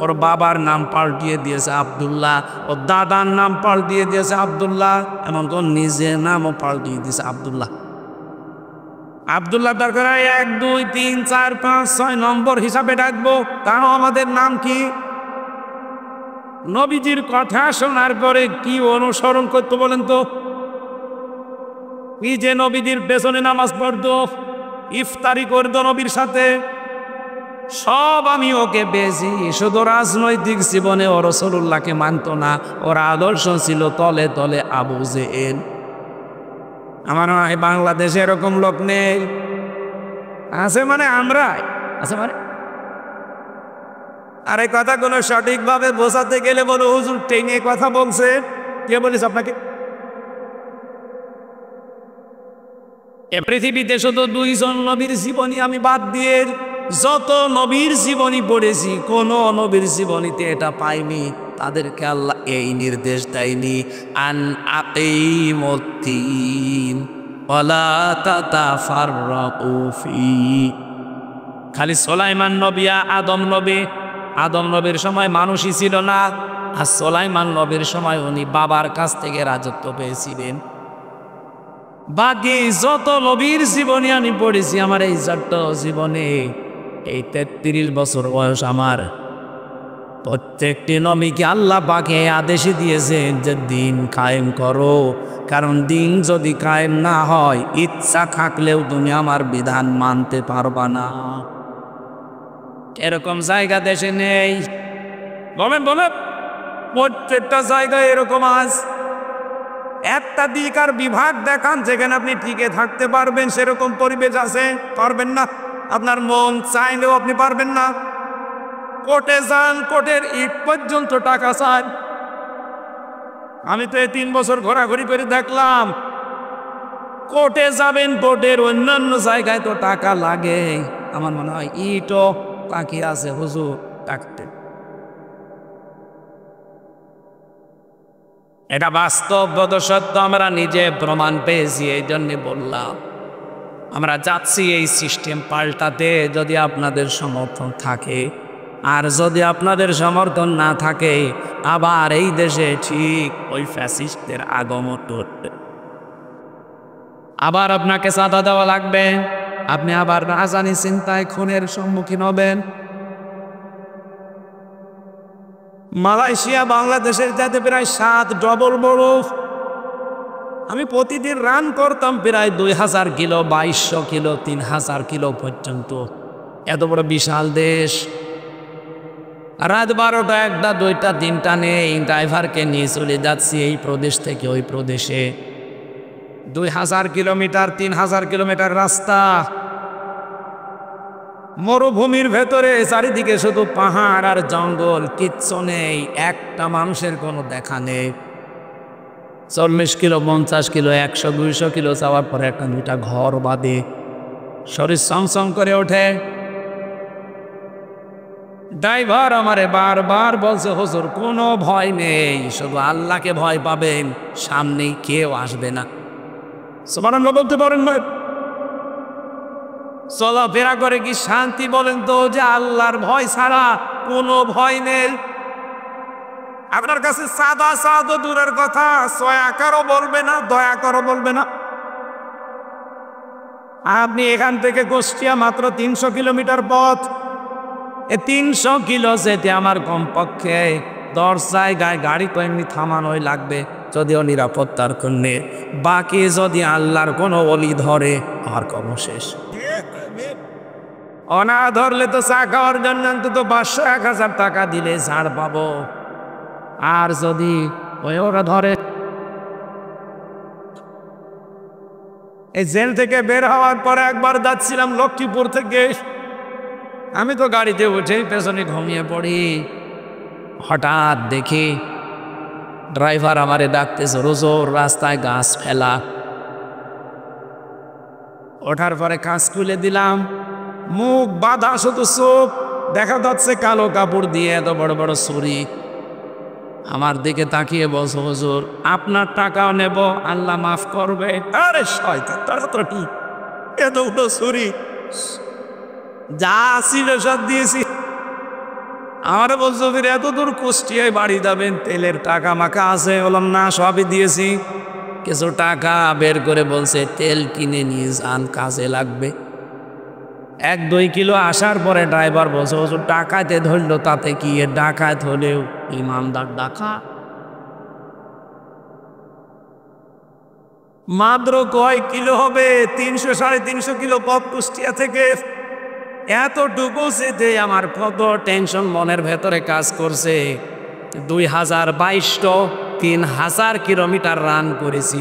ওর বাবার নাম পাল্টিয়ে দিয়েছে আব্দুল্লাহ, ওর দাদার নাম পাল্টিয়ে দিয়েছে আব্দুল্লাহ, এমন কোন নিজের নামও পাল্টিয়ে দিয়েছে আব্দুল্লাহ। আব্দুল্লাহ দরকার 1 2 3 4 5 6 নম্বর হিসাবে ডাকবো, তাও আমাদের নাম কি? নবীজির কথা শোনার পরে কি অনুসরণ করতে বলেন তো? কি যে নবীজির পেছনে নামাজ পড়তো, ইফতারি করতো নবীর সাথে, সব আমি ওকে পেয়েছি। শুধু রাজনৈতিক জীবনে ও রাসূলুল্লাহকে মানত না, ওর আদর্শ ছিল তলে তলে আবু জেহেল। আমার মনে হয় বাংলাদেশে এরকম লোক নেই। আছে মানে আমরা আছে মানে, আর এই কথাগুলো সঠিকভাবে বোঝাতে গেলে বলো হুজুর টেনে কথা বলছে। কে বলিস আপনাকে? এ পৃথিবীতে শুধু 2 জন নবীর জীবনী আমি বাদ দিয়ে যত নবীর জীবনী পড়েছি, কোন নবীর জীবনীতে এটা পাইনি, তাদেরকে আল্লাহ এই নির্দেশ দেয়নি, আন আকিমুদ্দিন ওয়ালা তাতাফাররাকু ফি। খালি সুলাইমান নবী, আদম নবী, আদম নবীর সময় মানুষই ছিল না, আর সুলাইমান নবীর সময় উনি বাবার কাছ থেকে রাজত্ব পেয়েছিলেন। বাকি যত নবীর জীবনী আমি পড়েছি আমার এই ছোট্ট জীবনে, এই 33 বছর বয়স আমার, প্রত্যেকটি নবীকে আল্লাহ পাকে আদেশ দিয়েছেন যে দিন কায়েম করো, কারণ দিন যদি কায়েম না হয় ইচ্ছা থাকলেও তুমি আমার বিধান মানতে পারবা না। এরকম জায়গা দেশে নেই। বলেন বলেন, প্রত্যেকটা জায়গায় এরকম আজ একটা দিক আর বিভাগ দেখান যেখানে আপনি টিকে থাকতে পারবেন, সেরকম পরিবেশ আছে? পারবেন না। আপনার মন চাইলেও আপনি পারবেন না। কোর্টে যান, কোর্টের ইট পর্যন্ত টাকা চান। আমি তো এই 3 বছর ঘোরাঘুরি করে দেখলাম, কোর্টে যাবেন, কোর্টের অন্যান্য জায়গায় তো টাকা লাগে। আমার মনে হয় ইটও বাকি আছে হুজুর টাকতে। এটা বাস্তবগত সত্য, আমরা নিজে প্রমাণ পেয়েছি, এই জন্যে বললাম আমরা যাচ্ছি এই সিস্টেম পাল্টাতে, যদি আপনাদের সমর্থন থাকে। আর যদি আপনাদের সমর্থন না থাকে, আবার এই দেশে ঠিক ওই ফ্যাসিস্টদের আগমন করবে। আবার আপনাকে চাঁদা দেওয়া লাগবে, আপনি আবার রাজধানী চিন্তায় খুনের সম্মুখীন হবেন। মালয়েশিয়া বাংলাদেশের যাতে প্রায় 7 ডবল বরফ। আমি প্রতিদিন রান করতাম প্রায় 2000 কিলো, 2200 কিলো, 3000 কিলো পর্যন্ত। এত বড় বিশাল দেশ। রাত 12টা, 1টা, 2টা, 3টা নেই, ড্রাইভারকে নিয়ে চলে যাচ্ছি এই প্রদেশ থেকে ওই প্রদেশে। 2000 কিলোমিটার, 3000 কিলোমিটার রাস্তা, মরুভূমির ভেতরে, চারিদিকে শুধু পাহাড় আর জঙ্গল, কিচ্ছু নেই, একটা মানুষের কোনো দেখা নেই। 40 কিলো, 50 কিলো, 100, 200 কিলো যাওয়ার পরে একটা 2টা ঘর বাদে শরীর সংসং করে ওঠে। ড্রাইভার আমারে বারবার বলছে, হুজুর কোনো ভয় নেই, শুধু আল্লাহকে ভয় পাবেন, সামনেই কেউ আসবে না। সুবহানাল্লাহ বলতে পারেন না? চলাফেরা করে কি শান্তি বলেন তো, যে আল্লাহর ভয় ছাড়া কোনো ভয় নেই। আপনার কাছে সাদা সাদা দূরের কথা, সয়াকারও বলবে না, দয়াকারও বলবে না। আপনি এখান থেকে কুষ্টিয়া মাত্র 300 কিলোমিটার পথ। 300 কিলো যেতে আমার কমপক্ষে 10 জায়গায় গাড়ি তো এমনি থামানোই লাগবে, যদিও নিরাপত্তার জন্যে। বাকি যদি আল্লাহর কোনো অলি ধরে, আমার কর্ম শেষ। অনা ধরলে তো চা খাওয়ার জন্য অন্তত 500-1000 টাকা দিলে ছাড় পাবো। আর যদি ওরা ধরে, এই জেল থেকে বের হওয়ার পরে একবার যাচ্ছিলাম লক্ষ্মীপুর থেকে, আমি তো গাড়িতে উঠেই পেছনে ঘুমিয়ে পড়ি। হঠাৎ দেখি ড্রাইভার আমারে ডাকতেছে, রোজোর রাস্তায় গাছ ফেলা। ওঠার পরে কাজ খুলে দিলাম, মুখ বাঁধা, শুধু চোখ দেখা যাচ্ছে কালো কাপড় দিয়ে এত বড় বড় ছুরি। আমার দিকে তাকিয়ে বলছো, হুজুর আপনার টাকাও নেব, আল্লাহ মাফ করবে। আরে শয়তান, তাড়াতাড়ি এত উঠো ছুরি, যা ছিল সব দিয়েছি। আমার বলছো, ফির এত দূর কুষ্টিয়ায় বাড়ি যাবেন, তেলের টাকা মাখা আছে? বললাম না, সবই দিয়েছি। কিছু টাকা বের করে বলছে, তেল কিনে নিয়ে যান, কাজে লাগবে। 1-2 কিলো আসার পরে ড্রাইভার বলছে, হুজুর ডাকাতে ধরলো, তাতে কি? ডাকাত হলেও ইমানদার ডাকা। মাত্র কয় কিলো হবে? 300-350 কিলো পথ কুষ্টিয়া থেকে। এতটুকু যেতে আমার কত টেনশন মনের ভেতরে কাজ করছে। 2022 3000 কিলোমিটার রান করেছি,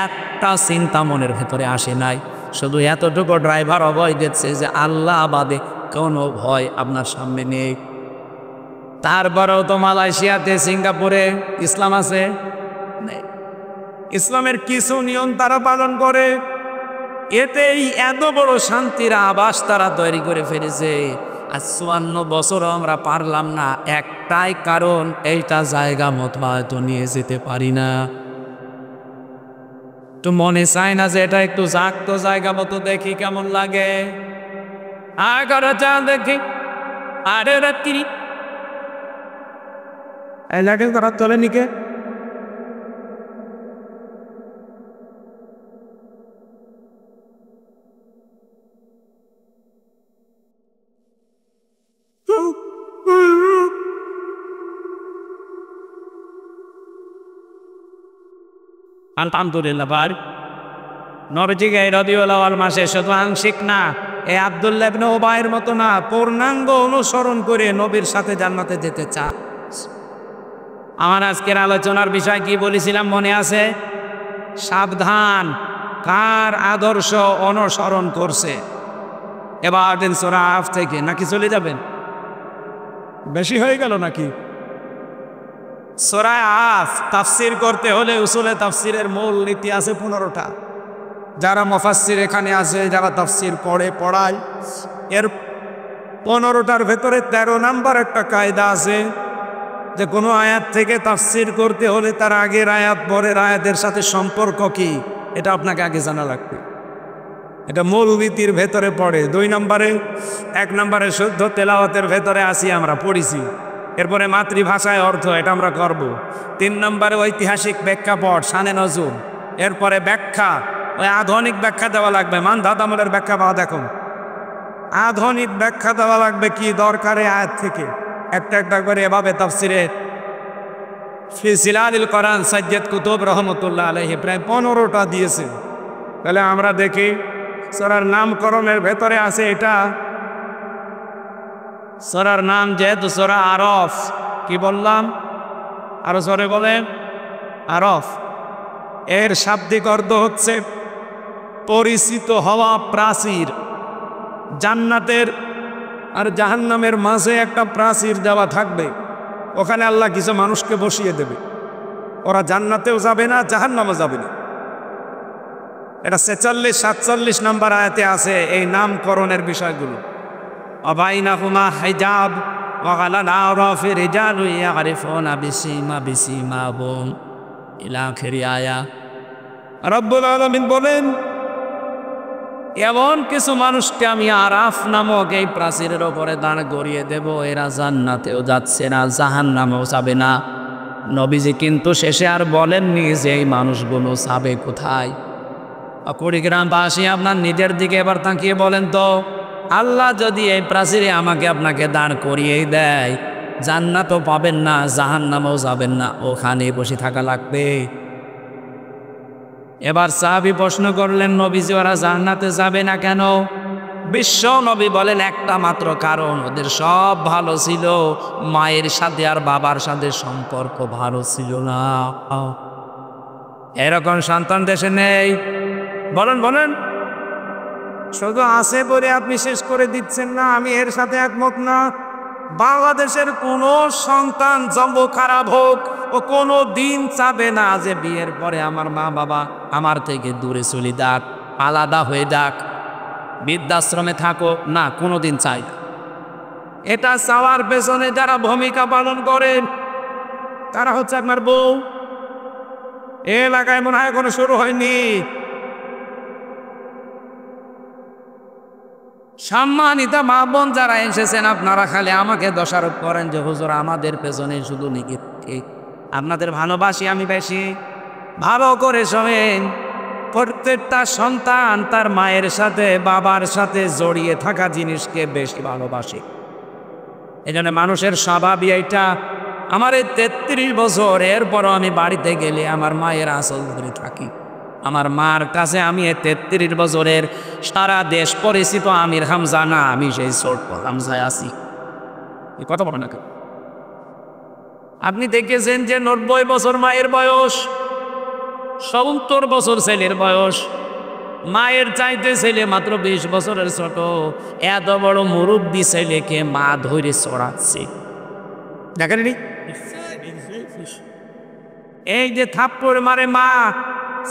একটা চিন্তা মনের ভেতরে আসে নাই। শুধু এতটুকু ড্রাইভার অভয় দিচ্ছে যে আল্লাহ বাদে কোনো ভয় আপনার সামনে নেই। তারপরেও তো মালয়েশিয়াতে, সিঙ্গাপুরে ইসলাম আছে, ইসলামের কিছু নিয়ম তারা পালন করে। এতেই এত বড় শান্তির আবাস তারা তৈরি করে ফেলেছে। আর 54 বছরও আমরা পারলাম না, একটাই কারণ, এইটা জায়গা মতো হয়তো নিয়ে যেতে পারি না। তো মনে চায় না যে এটা একটু জাগতো জায়গা মতো দেখি কেমন লাগে। আগারা চা দেখি, আরে রাত্রি এলাকে তারা চলে নিকে। আলহামদুলিল্লাহ ভাই, নবীজিকে এই রবিউল আউয়াল মাসে শুধু আংশিক না, এই আব্দুল্লাহ ইবনে উবাইয়ের মতো না, পূর্ণাঙ্গ অনুসরণ করে নবীর সাথে জান্নাতে যেতে চা। আমার আজকের আলোচনার বিষয় কি বলেছিলাম মনে আছে? সাবধান, কার আদর্শ অনুসরণ করছে। এবার দিন সূরা আরাফ থেকে, নাকি চলে যাবেন? বেশি হয়ে গেল নাকি? সূরা আরাফ তাফসির করতে হলে উসুলে তাফসিরের মূল নীতি আছে 15টা। যারা মুফাসসির এখানে আছে, যারা তাফসির পড়ায়, এর 15টার ভেতরে 13 নাম্বার একটা কায়দা আছে যে কোনো আয়াত থেকে তাফসির করতে হলে তার আগের আয়াত পরের আয়াতের সাথে সম্পর্ক কি, এটা আপনাকে আগে জানা লাগবে। এটা মূল নীতির ভেতরে পড়ে। 2 নম্বরে, 1 নম্বরে শুদ্ধ তেলাওয়াতের ভেতরে আসি, আমরা পড়িছি। এরপরে মাতৃভাষায় অর্থ, এটা আমরা করব। 3 নম্বরে ঐতিহাসিক প্রেক্ষাপট, শানে নজুল। এরপরে ব্যাখ্যা, ওই আধুনিক ব্যাখ্যা দেওয়া লাগবে। মান দাদামলের ব্যাখ্যা পাওয়া দেখুন, আধুনিক ব্যাখ্যা দেওয়া লাগবে কি দরকারে আয়াত থেকে একটা একটা করে এভাবে তাফসিরে ফি জিলালিল কোরআন সাজ্জাদ কুতুব রহমতুল্লাহ আলাইহি প্রায় 15টা দিয়েছে। তাহলে আমরা দেখি সূরার নামকরণের ভেতরে আছে এটা, সূরার নাম যেহেতু সূরা আরফ, কি বললাম আরো জোরে বলেন, আরফ, এর শাব্দিক অর্থ হচ্ছে পরিচিত হওয়া প্রাচীর। জান্নাতের আর জাহান্নামের মাঝে একটা প্রাচীর দেওয়া থাকবে, ওখানে আল্লাহ কিছু মানুষকে বসিয়ে দেবে, ওরা জান্নাতেও যাবে না জাহান্নামও যাবে না। এটা 46-47 নম্বর আয়াতে আছে এই নামকরণের বিষয়গুলো। অবাইনাহুমা হিজাব ওয়া আলাল আরাফি রিজালু ইয়ারিফুনা বিসিমাহুম ইলা আখিরি আয়া। রব্বুল আলামিন বলেন, এমন কিছু মানুষকে আমি আরাফ নামক এই প্রাচীরের ওপরে দাঁড় করিয়ে দেব, এরা জান্নাতেও যাচ্ছে না জাহান্নামেও যাবে না। নবীজি কিন্তু শেষে আর বলেননি যে এই মানুষগুলো যাবে কোথায়। কুড়িগ্রামবাসী আপনার নিজের দিকে এবার তাকিয়ে বলেন তো, আল্লাহ যদি এই প্রাচীরে আমাকে আপনাকে দাঁড় করিয়েই দেয়, জান্নাতও পাবেন না জাহান্নামেও যাবেন না, ওখানে বসে থাকা লাগবে। এবার সাহাবী প্রশ্ন করলেন, নবীজি ওরা জান্নাতে যাবে না কেন? বিশ্ব নবী বলেন একটা মাত্র কারণ, ওদের সব ভালো ছিল, মায়ের সাথে আর বাবার সাথে সম্পর্ক ভালো ছিল না। এরকম সন্তান দেশে নেই। বলেন বলেন, শুধু আছে বলে আপনি শেষ করে দিচ্ছেন না, আমি এর সাথে একমত না। বাংলাদেশের কোনো সন্তান জন্ম খারাপ হোক, ও কোনো দিন চাবে না যে বিয়ের পরে আমার মা বাবা আমার থেকে দূরে চলে যাক, আলাদা হয়ে যাক, বৃদ্ধাশ্রমে থাকো, না, কোনো দিন চাই না। এটা চাওয়ার পেছনে যারা ভূমিকা পালন করেন তারা হচ্ছে আপনার বউ। এ এলাকায় মনে হয় কোনো শুরু হয়নি। সম্মানিত মা বোন যারা এসেছেন, আপনারা খালি আমাকে দোষারোপ করেন যে হুজুর আমাদের পেছনে শুধু নেগেটিভ। আপনাদের ভালোবাসি আমি বেশি। ভালো করে শোনেন, প্রত্যেকটা সন্তান তার মায়ের সাথে বাবার সাথে জড়িয়ে থাকা জিনিসকে বেশি ভালোবাসে। এই জন্য মানুষের স্বভাবই এইটা। আমার এই 33 বছর, এরপরও আমি বাড়িতে গেলে আমার মায়ের আঁচল ধরে থাকি। আমার মার কাছে আমি 33 বছরের সারা দেশ পরিচিত আমির হামজা না, আমি সেই ছোট্ট হামজায় আছি। এই কথা বলে না কেন? আপনি দেখেছেন যে 90 বছর মায়ের বয়স, 70 বছর ছেলের বয়স, মায়ের চাইতে ছেলে মাত্র 20 বছরের ছোট। এত বড় মুরব্বী ছেলেকে মা ধরে চড়াচ্ছে, দেখেন নি? এই যে থাপ্পড় মারে মা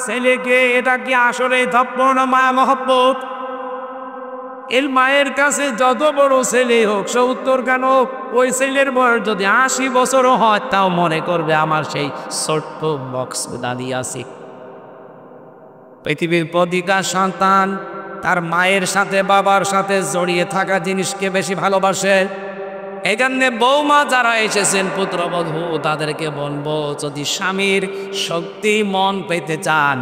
ছেলেকে, এটা কি আসলে থাপ্পড় না মায়া মহব্বত? এর মায়ের কাছে যত বড় ছেলে হোক, 70 কেন, ওই ছেলের বয়স যদি 80 বছরও হয়, তাও মনে করবে আমার সেই ছোট্ট বক্স দাঁড়িয়ে আছে। পৃথিবীর প্রতিটা সন্তান তার মায়ের সাথে বাবার সাথে জড়িয়ে থাকা জিনিসকে বেশি ভালোবাসে। এই জন্যে বৌমা যারা এসেছেন পুত্রবধূ, তাদেরকে বলবো, যদি স্বামীর শক্তি মন পেতে চান,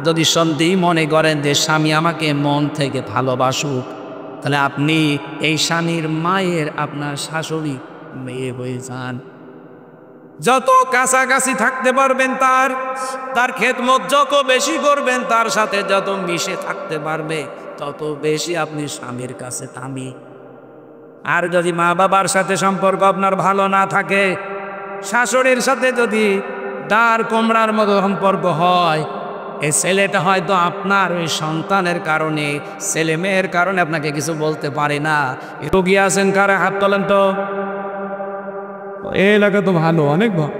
যদি সত্যি মনে করেন যে স্বামী আমাকে মন থেকে ভালোবাসুক, তাহলে আপনি এই স্বামীর মায়ের আপনার শাশুড়ি মেয়ে হয়ে যান। যত কাছাকাছি থাকতে পারবেন, তার খেদমত যত বেশি করবেন, তার সাথে যত মিশে থাকতে পারবে, তত বেশি আপনি স্বামীর কাছে দামি। আর যদি মা বাবার সাথে সম্পর্ক আপনার ভালো না থাকে, শাশুড়ির সাথে যদি দাঁড় কোমড়ার মতো সম্পর্ক হয়, এই ছেলেটা হয়তো আপনার ওই সন্তানের কারণে, ছেলে মেয়ের কারণে আপনাকে কিছু বলতে পারে না। রোগী আছেন কারে? হাত তোলেন তো। এই এলাকা তো ভালো, অনেক ভালো।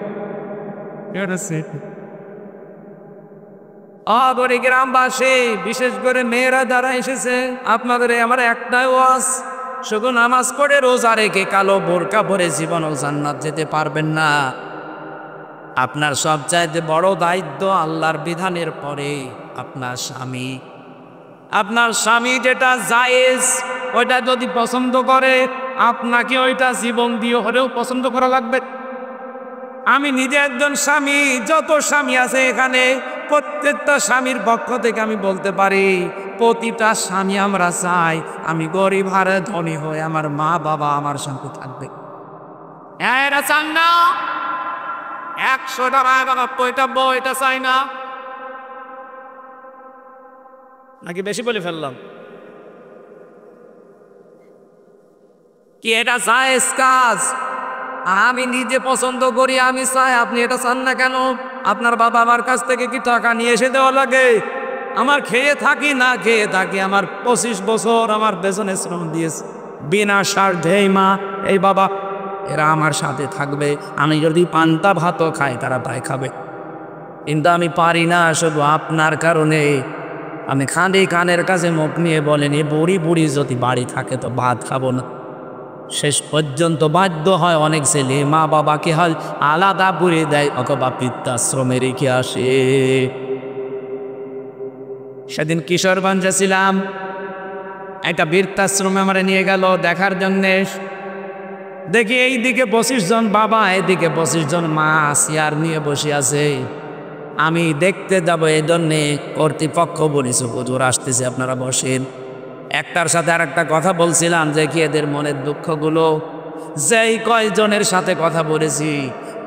গ্রামবাসী, বিশেষ করে মেয়েরা যারা এসেছে, আপনাদের আমার একটাই ওয়াজ, শুধু নামাজ পড়ে রোজা রেখে কালো বোরকা পরে জীবনও জান্নাত যেতে পারবেন না। আপনার সবচাইতে বড় দায়িত্ব আল্লাহর বিধানের পরে আপনার স্বামী। আপনার স্বামী যেটা জায়েজ, ওইটা যদি পছন্দ করে, আপনাকে ওইটা জীবন দিয়ে হলেও পছন্দ করা লাগবে। আমি নিজে একজন স্বামী, যত স্বামী আছে এখানে প্রত্যেকটা স্বামীর পক্ষ থেকে আমি বলতে পারি, প্রতিটা স্বামী আমরা চাই আমি গরিব হারে ধনী হয়ে আমার মা বাবা আমার সঙ্গে থাকবে। এরা চান না? 100টা ভাই বাবা এটা এটা চাই না নাকি বেশি বলে ফেললাম? কি এটা জায়েজ কাজ? আমি নিজে পছন্দ করি, আমি চাই, আপনি এটা চান না কেন? আপনার বাবা আমার কাছ থেকে কি টাকা নিয়ে এসে দেওয়া লাগে? আমার খেয়ে থাকি না খেয়ে থাকি, আমার 25 বছর আমার পেছনে শ্রম দিয়েছে বিনা স্বার্থে। মা এই বাবা এরা আমার সাথে থাকবে, আমি যদি পান্তা ভাতও খাই তারা তাই খাবে, কিন্তু আমি পারি না শুধু আপনার কারণে। আমি খালি কানের কাছে মুখ নিয়ে বলেন, এ বুড়ি বুড়ি যদি বাড়ি থাকে তো ভাত খাবো না। শেষ পর্যন্ত বাধ্য হয় অনেক ছেলে মা বাবাকে হয় আলাদা করে দেয় অথবা বৃদ্ধাশ্রমে রেখে আসে। সেদিন কিশোরগঞ্জে ছিলাম, একটা বৃদ্ধাশ্রমে আমার নিয়ে গেল দেখার জন্যে। দেখি এইদিকে 25 জন বাবা, এইদিকে 25 জন মা চেয়ার নিয়ে বসে আছে। আমি দেখতে যাবো এই জন্যে কর্তৃপক্ষ বলেছে হুজুর আসতেছে আপনারা বসেন। একটার সাথে আর একটা কথা বলছিলাম যে কি এদের মনের দুঃখগুলো। যেই কয়জনের সাথে কথা বলেছি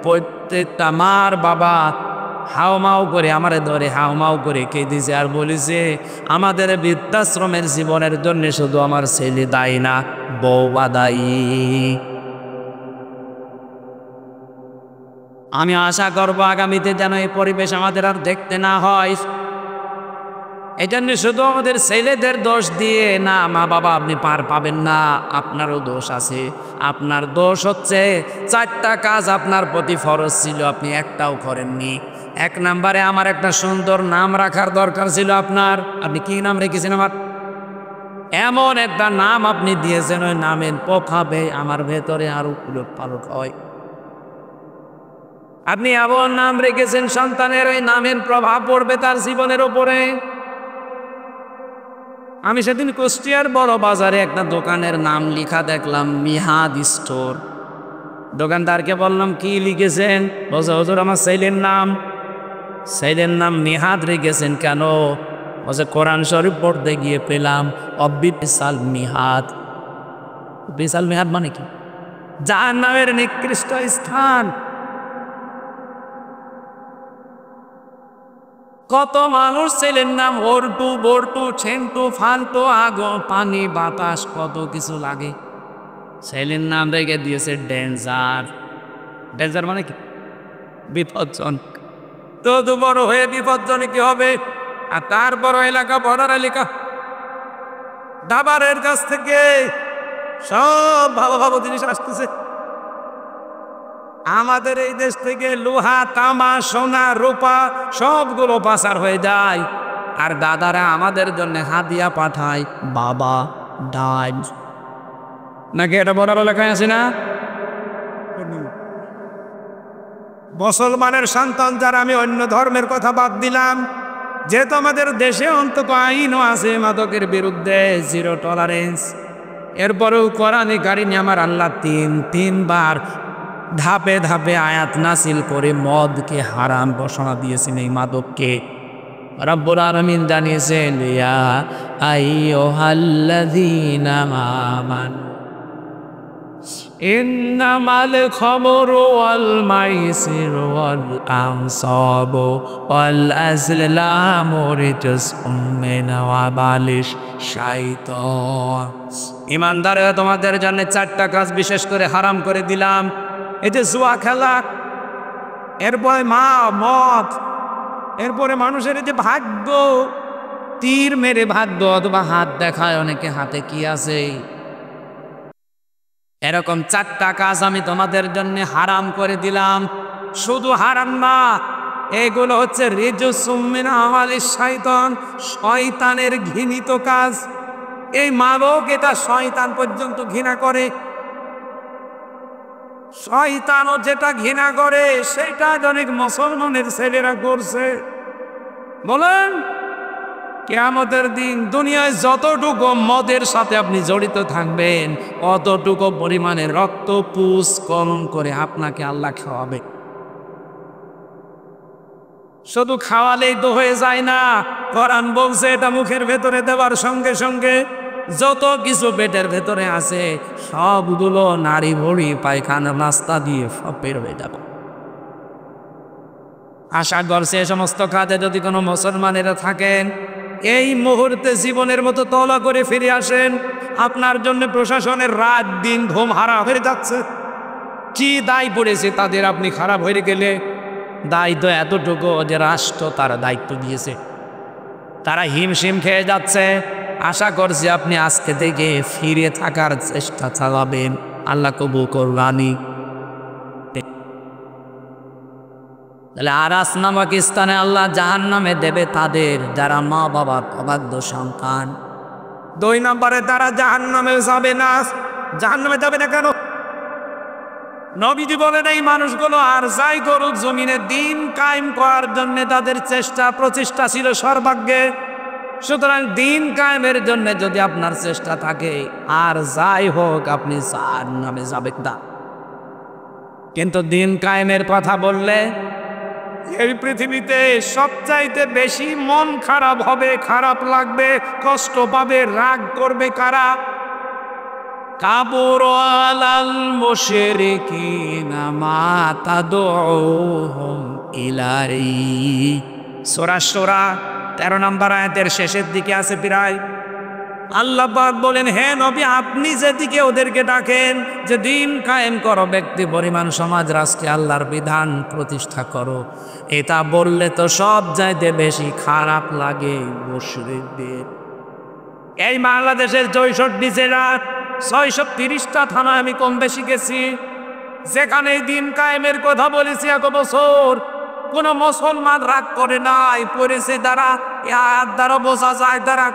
প্রত্যেকটা মার বাবা হাওমাও করে আমারে ধরে হাওমাও করে কেঁদেছে আর বলেছে, আমাদের বৃদ্ধাশ্রমের জীবনের জন্য শুধু আমার ছেলে দায়ী না, বউবা দায়ী। আমি আশা করবো আগামীতে যেন এই পরিবেশ আমাদের আর দেখতে না হয়। এই জন্য শুধু আমাদের ছেলেদের দোষ দিয়ে না, মা বাবা আপনি পার পাবেন না, আপনারও দোষ আছে। আপনার দোষ হচ্ছে 4টা কাজ আপনার প্রতি ফরজ ছিল, আপনি একটাও করেননি। 1 নম্বরে আমার একটা সুন্দর নাম রাখার দরকার ছিল আপনার, আপনি কি নাম রেখেছেন? আমার এমন একটা নাম আপনি দিয়েছেন, ওই নামের প্রভাবে আমার ভেতরে আরো উলট পালট হয়। আপনি এমন নাম রেখেছেন সন্তানের ওই নামের প্রভাব পড়বে তার জীবনের উপরে। আমি সেদিন কুষ্টিয়ার বড় বাজারে একটা দোকানের নাম লেখা দেখলাম, মিহাদ স্টোর। দোকানদারকে বললাম কি লিখেছেন? বলছে হুজুর আমার ছেলের নাম মিহাদ রেখেছেন কেন? বলছে কোরআন শরীফ পড়তে গিয়ে পেলাম অবিসাল মিহাদ। বিশাল মিহাদ মানে কি? জাহান্নামের নিকৃষ্ট স্থান। কত মানুষ ছেলের নাম অর্টু বর্টু ছেন্টু ফালতু আগো পানি বাতাস কত কিছু লাগে, ছেলের নাম রেখে দিয়েছে ডেঞ্জার। ডেঞ্জার মানে কি? বিপজ্জন। তো বড় হয়ে বিপজ্জনক কি হবে? আর তারপর এলাকা বর্ডার এলাকা দাবারের কাছ থেকে সব ভালো ভালো জিনিস আসতেছে। আমাদের এই দেশ থেকে লোহা তামা সোনা রূপা সবগুলো পাচার হয়ে যায়, আর দাদারা আমাদের জন্য হাদিয়া পাঠায় বাবা ডাল। নাকি এটা বড় লেখায় আছে না? মুসলমানের সন্তান যারা, আমি অন্য ধর্মের কথা বাদ দিলাম, যেহেতু আমাদের দেশে অন্তত আইনও আছে মাদকের বিরুদ্ধে, 0 টলারেন্স। এরপরেও কোরআনে কারিমে আমার আল্লাহ তিনবার ধাপে ধাপে আয়াত নাসিল করে মদকে হারাম ঘোষণা দিয়েছেন, এই মাদককে। রব্বুল আলামিন জানিয়েছেন, ইয়া আইয়ুহাল্লাযীনা আমানু ইন্নামাল খামরু ওয়াল মাইসিরু ওয়াল আনসাবু ওয়াল আজলামু রিজসুম মিন আমালিশ শাইতান। ইমানদাররা তোমাদের জন্য 4টা কাজ বিশেষ করে হারাম করে দিলাম। এই যে জুয়া খেলা, এরপরে মদ, এরপরে মানুষের যে ভাগ্য, তীর মেরে ভাগ্য অথবা হাত দেখায় অনেকে হাতে কি আছে, এরকম 4টা কাজ আমি তোমাদের জন্য হারাম করে দিলাম। শুধু হারাম না, এগুলো হচ্ছে রিজসুম মিন আমালিশ শাইতান, শয়তানের ঘৃণিত কাজ। এই মাদক এটা শয়তান পর্যন্ত ঘৃণা করে। শয়তানও যেটা ঘৃণা করে সেটা অনেক মুসলমানের ছেলেরা করছে। বলেন কিয়ামতের দিন দুনিয়ায় যতটুকু মদের সাথে আপনি জড়িত থাকবেন অতটুকু পরিমাণে রক্ত পুষ কলম করে আপনাকে আল্লাহ খাওয়াবে। শুধু খাওয়ালেই তো হয়ে যায় না, কোরআন বলছে এটা মুখের ভেতরে দেওয়ার সঙ্গে সঙ্গে যত কিছু পেটের ভেতরে আছে সবগুলো নাড়ি ভড়ি পায়খানা রাস্তা দিয়ে সব বের হয়ে যাবে। আশা করছে এ সমস্ত কাজে যদি কোনো মুসলমানেরা থাকেন, এই মুহূর্তে জীবনের মতো তওবা করে ফিরে আসেন। আপনার জন্য প্রশাসনের রাত দিন ঘুম হারাম হয়ে যাচ্ছে। কি দায় পড়েছে তাদের আপনি খারাপ হয়ে গেলে? দায় তো এতটুকু যে রাষ্ট্র তারা দায়িত্ব দিয়েছে, তারা হিমশিম খেয়ে যাচ্ছে। আশা করছি আপনি আজকে থেকে ফিরে থাকার চেষ্টা চালাবেন, আল্লাহ কবুল করবানি। তাহলে আরাস নামক স্থানে আল্লাহ জাহান্নামে দেবে তাদের যারা মা বাবার অবাধ্য সন্তান। 2 নম্বরে তারা জাহান্নামে যাবে না। জাহান্নামে যাবে না কেন? নবীজি বলেন এই মানুষগুলো আর যাই করুক জমিনে দিন কায়েম করার জন্য তাদের প্রচেষ্টা ছিল সর্বাগ্যে। সুতরাং দিন কায়েমের জন্য যদি আপনার চেষ্টা থাকে, আর যাই হোক আপনি জাহান্নামে যাবেন না। কিন্তু দিন কায়েমের কথা বললে এই পৃথিবীতে সবচাইতে বেশি মন খারাপ হবে, খারাপ লাগবে, কষ্ট পাবে, রাগ করবে কারা? কাবুর আলাল মুশরিকিনা মা তাদউহুম ইলাইহি। সূরা সূরা 13 নম্বর আয়াতের শেষের দিকে আছে প্রায়। আল্লাহ পাক বলেন, হে নবী আপনি যেদিকে ওদেরকে ডাকেন যে দিন কায়েম করো, ব্যক্তি পরিমাণ সমাজ রাষ্ট্রে আল্লাহর বিধান প্রতিষ্ঠা করো, এটা বললে তো সব চাইতে বেশি খারাপ লাগে মুশরিকদের। এই বাংলাদেশের 64 জেলা 630টা থানা আমি কম বেশি গেছি, যেখানে দিন কায়েমের কথা বলেছি 1 বছর কোন মুসলমান রাগ করে নাই। পড়েছে দ্বারা দ্বারা বোঝা যায় দ্বারা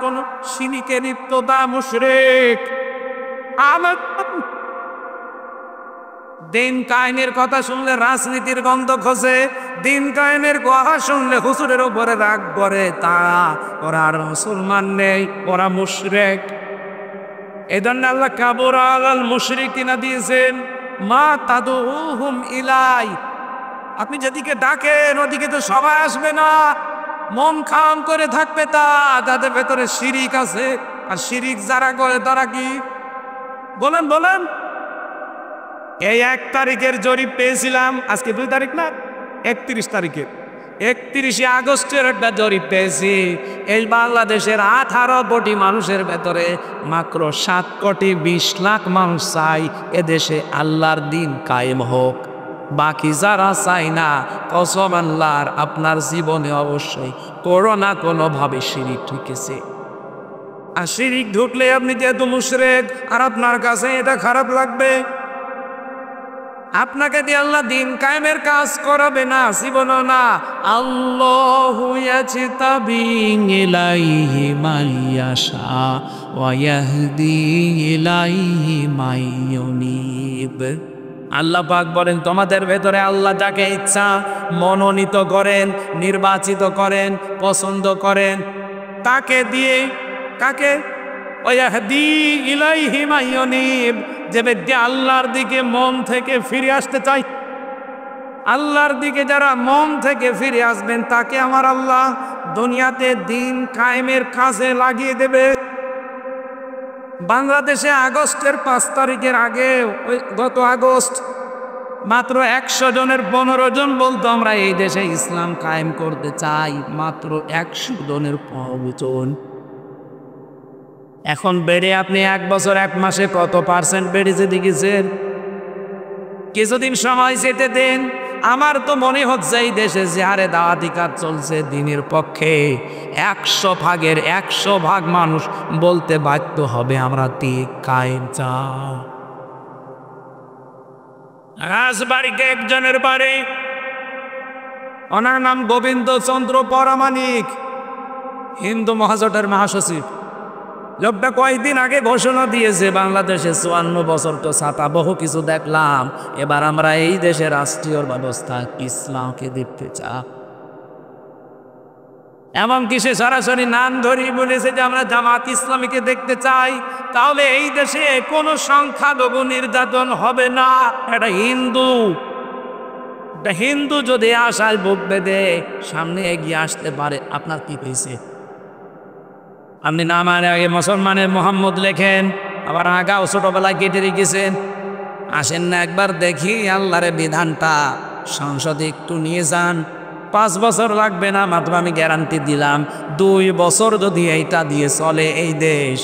কোন শিরকে লিপ্ততা, মুশরিক। দিন কায়েমের কথা শুনলে রাজনীতির গন্ধ খসে, দিন কায়েমের কথা শুনলে হুজুরের উপরে রাগ করে। ওরা আর মুসলমান নেই, ওরা মুশরিক। এই জন্য আল্লাহ কাবুরা আলাল মুশরিকিনা দিয়েছেন মা তাদউহুম ইলাই। আপনি যেদিকে ডাকেন ওদিকে তো সবাই আসবে না, মন খাম করে থাকবে তাদের ভেতরে শিরিক আছে। আর শিরিক যারা করে তারা কি বলেন বলেন? এই 1 তারিখের জরিপ পেয়েছিলাম, আজকে 2 তারিখ না, 31 তারিখের 31শে আগস্টের একটা জরিপ পেয়েছি। এই বাংলাদেশের 18 কোটি মানুষের ভেতরে মাত্র 7 কোটি 20 লাখ মানুষ চাই এদেশে আল্লাহর দিন কায়েম হোক। বাকি যারা চাই না, কসম আল্লাহর আপনার জীবনে অবশ্যই কোনো না কোনোভাবে শিরিক ঢুকেছে। আর শিরিক ঢুকলে আপনি যেহেতু মুশরিক, আর আপনার কাছে এটা খারাপ লাগবে। আপনাকে দিয়ে আল্লাহ দিন কায়েমের কাজ করাবে না, জীবনও না। আল্লাহু ইয়াজতাবি ইলাইহি মাইয়াশা ওয়া ইয়াহদি ইলাইহি মাইয়ুনিব। আল্লাহ পাক বলেন তোমাদের ভেতরে আল্লাহ যাকে ইচ্ছা মনোনীত করেন, নির্বাচিত করেন, পছন্দ করেন, তাকে দিয়ে কাকে ওয়াহদি ইলাইহি মাইয়ুনিব, যে ব্যক্তি আল্লাহর দিকে মন থেকে ফিরে আসতে চায়, আল্লাহর দিকে যারা মন থেকে ফিরে আসবেন তাকে আমার আল্লাহ দুনিয়াতে দিন কায়েমের কাজে লাগিয়ে দেবে। বাংলাদেশে আগস্টের 5 তারিখের আগে, গত আগস্ট, মাত্র 100 জনের 15 জন বলতো আমরা এই দেশে ইসলাম কায়েম করতে চাই। মাত্র 100 জনের 15 জন। এখন বেড়ে আপনি 1 বছর 1 মাসে কত % বেড়েছে দেখেছেন? কিছুদিন সময় যেতে দেন। আমার তো মনে হচ্ছে এই দেশে যে হারে দাওয়াতি কাজ চলছে দিনের পক্ষে 100 ভাগের 100 ভাগ মানুষ বলতে বাধ্য হবে আমরা দিন কায়েম চাই। রাজবাড়িতে একজনের বাড়ি, ওনার নাম গোবিন্দ চন্দ্র পরামানিক, হিন্দু মহাজোটের মহাসচিব। লোকটা কয়েকদিন আগে ঘোষণা দিয়েছে বাংলাদেশে 54 বছর তো ছাতা বহু কিছু দেখলাম, এবার আমরা এই দেশের রাষ্ট্রীয় ব্যবস্থা ইসলামকে দেখতে চাই। এমনকি সে সরাসরি নাম ধরেই বলেছে যে আমরা জামাত ইসলামীকে দেখতে চাই, তাহলে এই দেশে কোনো সংখ্যালঘু নির্যাতন হবে না। এটা হিন্দু একটা হিন্দু যদি আশায় বুক বেঁধে সামনে এগিয়ে আসতে পারে, আপনার কি হয়েছে? আপনি নামের আগে মুসলমানের মোহাম্মদ লেখেন, আবার আগাও ছোটবেলায় কেটে রেখেছেন। আসেন না একবার দেখি আল্লাহরের বিধানটা সংসদে একটু নিয়ে যান। 5 বছর লাগবে না, মাত্র আমি গ্যারান্টি দিলাম 2 বছর যদি এইটা দিয়ে চলে এই দেশ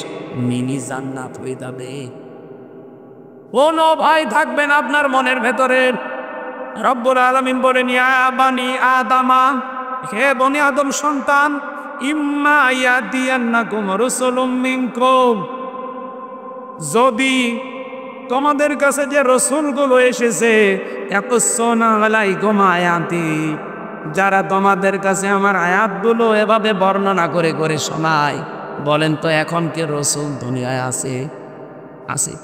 মিনি জান্নাত হয়ে যাবে। কোনো ভয় থাকবেন আপনার মনের ভেতরে। রব্বুল আলামিন বলেন, ইয়া বানি আদামা, হে বনি আদম সন্তান, ইম্মা ইয়াতিয়ান্নাকুম রাসূলুম মিনকুম, যদি তোমাদের কাছে যে রসুলগুলো এসেছে ইয়াকুসুনা আলাইকুম আয়াতি, যারা তোমাদের কাছে আমার আয়াতগুলো এভাবে বর্ণনা করে করে শোনায়, বলেন তো এখন কে রসুল দুনিয়ায় আছে? আছে?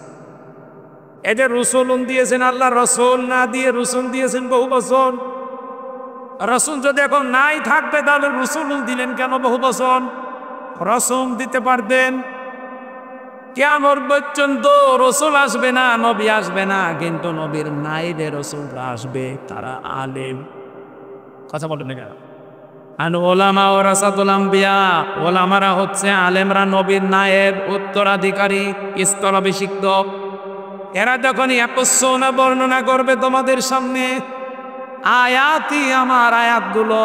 এই যে রসুল দিয়েছেন আল্লাহ, রসুল না দিয়ে রসুল দিয়েছেন বহু বছর। রসুল যদি এখন নাই থাকবে তাহলে রসুল দিলেন কেন বহু বছর? রসুল দিতে পারতেন। কিয়ামত পর্যন্ত রসুল আসবে না, নবী আসবে না, কিন্তু নবীর নাইবে রসুলরা আসবে, তারা আলেম। কথা বলেন না কেন? আর ওলামা ওয়ারাসাতুল আম্বিয়া, ওলামারা হচ্ছে আলেমরা নবীর নায়েব, উত্তরাধিকারী, স্থলাভিষিক্ত। এরা যখন ইয়াকুসুনা বর্ণনা করবে তোমাদের সামনে আয়াতি, আমার আয়াতগুলো,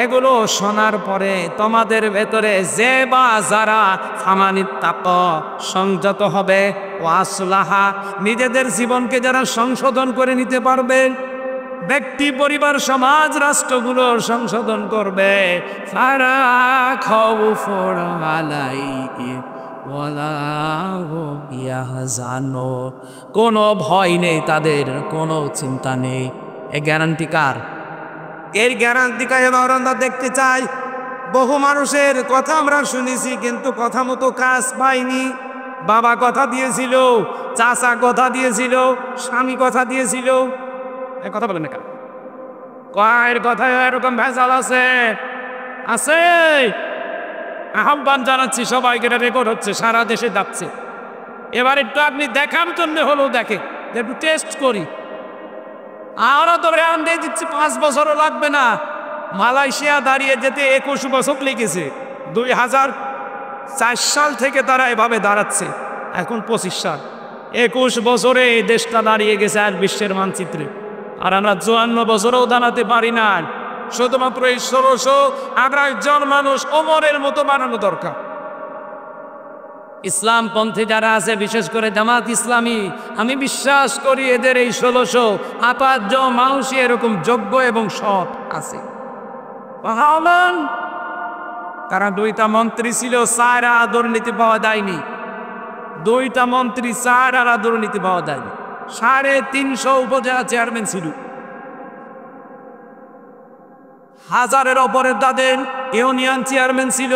এগুলো শোনার পরে তোমাদের ভেতরে যে বা যারা ফামানিত্তাক, সংযত হবে, ও আসলাহা, নিজেদের জীবনকে যারা সংশোধন করে নিতে পারবে, ব্যক্তি, পরিবার, সমাজ, রাষ্ট্রগুলোর সংশোধন করবে, ফারা খাউফুন আলাইহিম ওয়ালা হুম ইয়াহজানুন, কোনো ভয় নেই তাদের, কোনো চিন্তা নেই। এই গ্যারান্টি কার? এর গ্যারান্টি এবার আমরা দেখতে চাই। বহু মানুষের কথা আমরা শুনেছি, কিন্তু কথা মতো কাজ পাইনি। বাবা কথা দিয়েছিল, চাচা কথা দিয়েছিল, স্বামী কথা দিয়েছিল, এ কথা বলেন না কেন? কয়ের কথায় এরকম ভেজাল আছে, আছে। আহ্বান জানাচ্ছি সবাইকে, এটা রেকর্ড হচ্ছে, সারা দেশে যাচ্ছে। এবার একটু আপনি দেখার জন্য হলেও দেখে, একটু টেস্ট করি। আমরা তো রেয়ান দিয়ে দিচ্ছি, 5 বছরও লাগবে না। মালয়েশিয়া দাঁড়িয়ে যেতে 21 বছর লেগেছে। 2004 সাল থেকে তারা এভাবে দাঁড়াচ্ছে, এখন 25 সাল। 21 বছরে এই দেশটা দাঁড়িয়ে গেছে আর বিশ্বের মানচিত্রে। আর আমরা 54 বছরেও দাঁড়াতে পারি না। শুধুমাত্র এই 1628 জন মানুষ ওমরের মতো বানানো দরকার। ইসলামপন্থী যারা আছে, বিশেষ করে জামাত ইসলামী, আমি বিশ্বাস করি এদের এই 1628 জন মানুষই এরকম যোগ্য এবং সৎ আছে। তারা 2টা মন্ত্রী ছিল, 4 দুর্নীতি পাওয়া যায়নি। 2টা মন্ত্রী, 4 দুর্নীতি পাওয়া যায়নি। 350 উপজেলা চেয়ারম্যান ছিল, 1000-এর ওপরে তাদের ইউনিয়ন চেয়ারম্যান ছিল,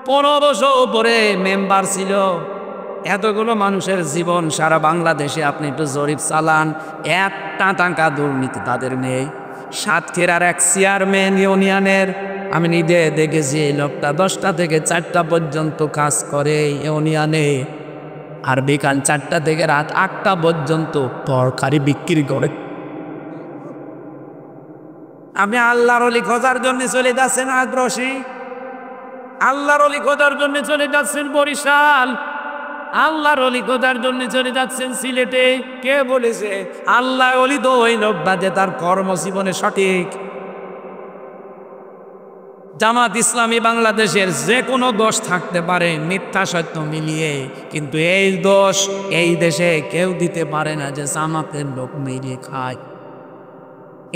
1500 উপরে মেম্বার ছিল। এতগুলো মানুষের জীবন সারা বাংলাদেশে আপনি একটু জরিপ চালান, 1 টাকা দুর্নীতি তাদের নেই। সাতক্ষীরার এক চেয়ারম্যান ইউনিয়নের, আমি নিজে দেখেছি, এই লোকটা 10টা থেকে 4টা পর্যন্ত কাজ করে ইউনিয়নে, আর বিকাল 4টা থেকে রাত 8টা পর্যন্ত তরকারি বিক্রি করে। আমি আল্লাহর ওলি খোঁজার জন্য চলে যাচ্ছেন আগ্রসী, আল্লাহর ওলি খোঁজার জন্য চলে যাচ্ছেন বরিশাল, আল্লাহর ওলি খোঁজার জন্য চলে যাচ্ছেন সিলেটে। কে বলেছে? আল্লাহ ওলি তো ওই লোকটা যে তার কর্মজীবনে সঠিক। জামাত ইসলামী বাংলাদেশের যে কোনো দোষ থাকতে পারে, মিথ্যা সত্য মিলিয়ে, কিন্তু এই দোষ এই দেশে কেউ দিতে পারে না যে জামাতের লোক মেরে খায়।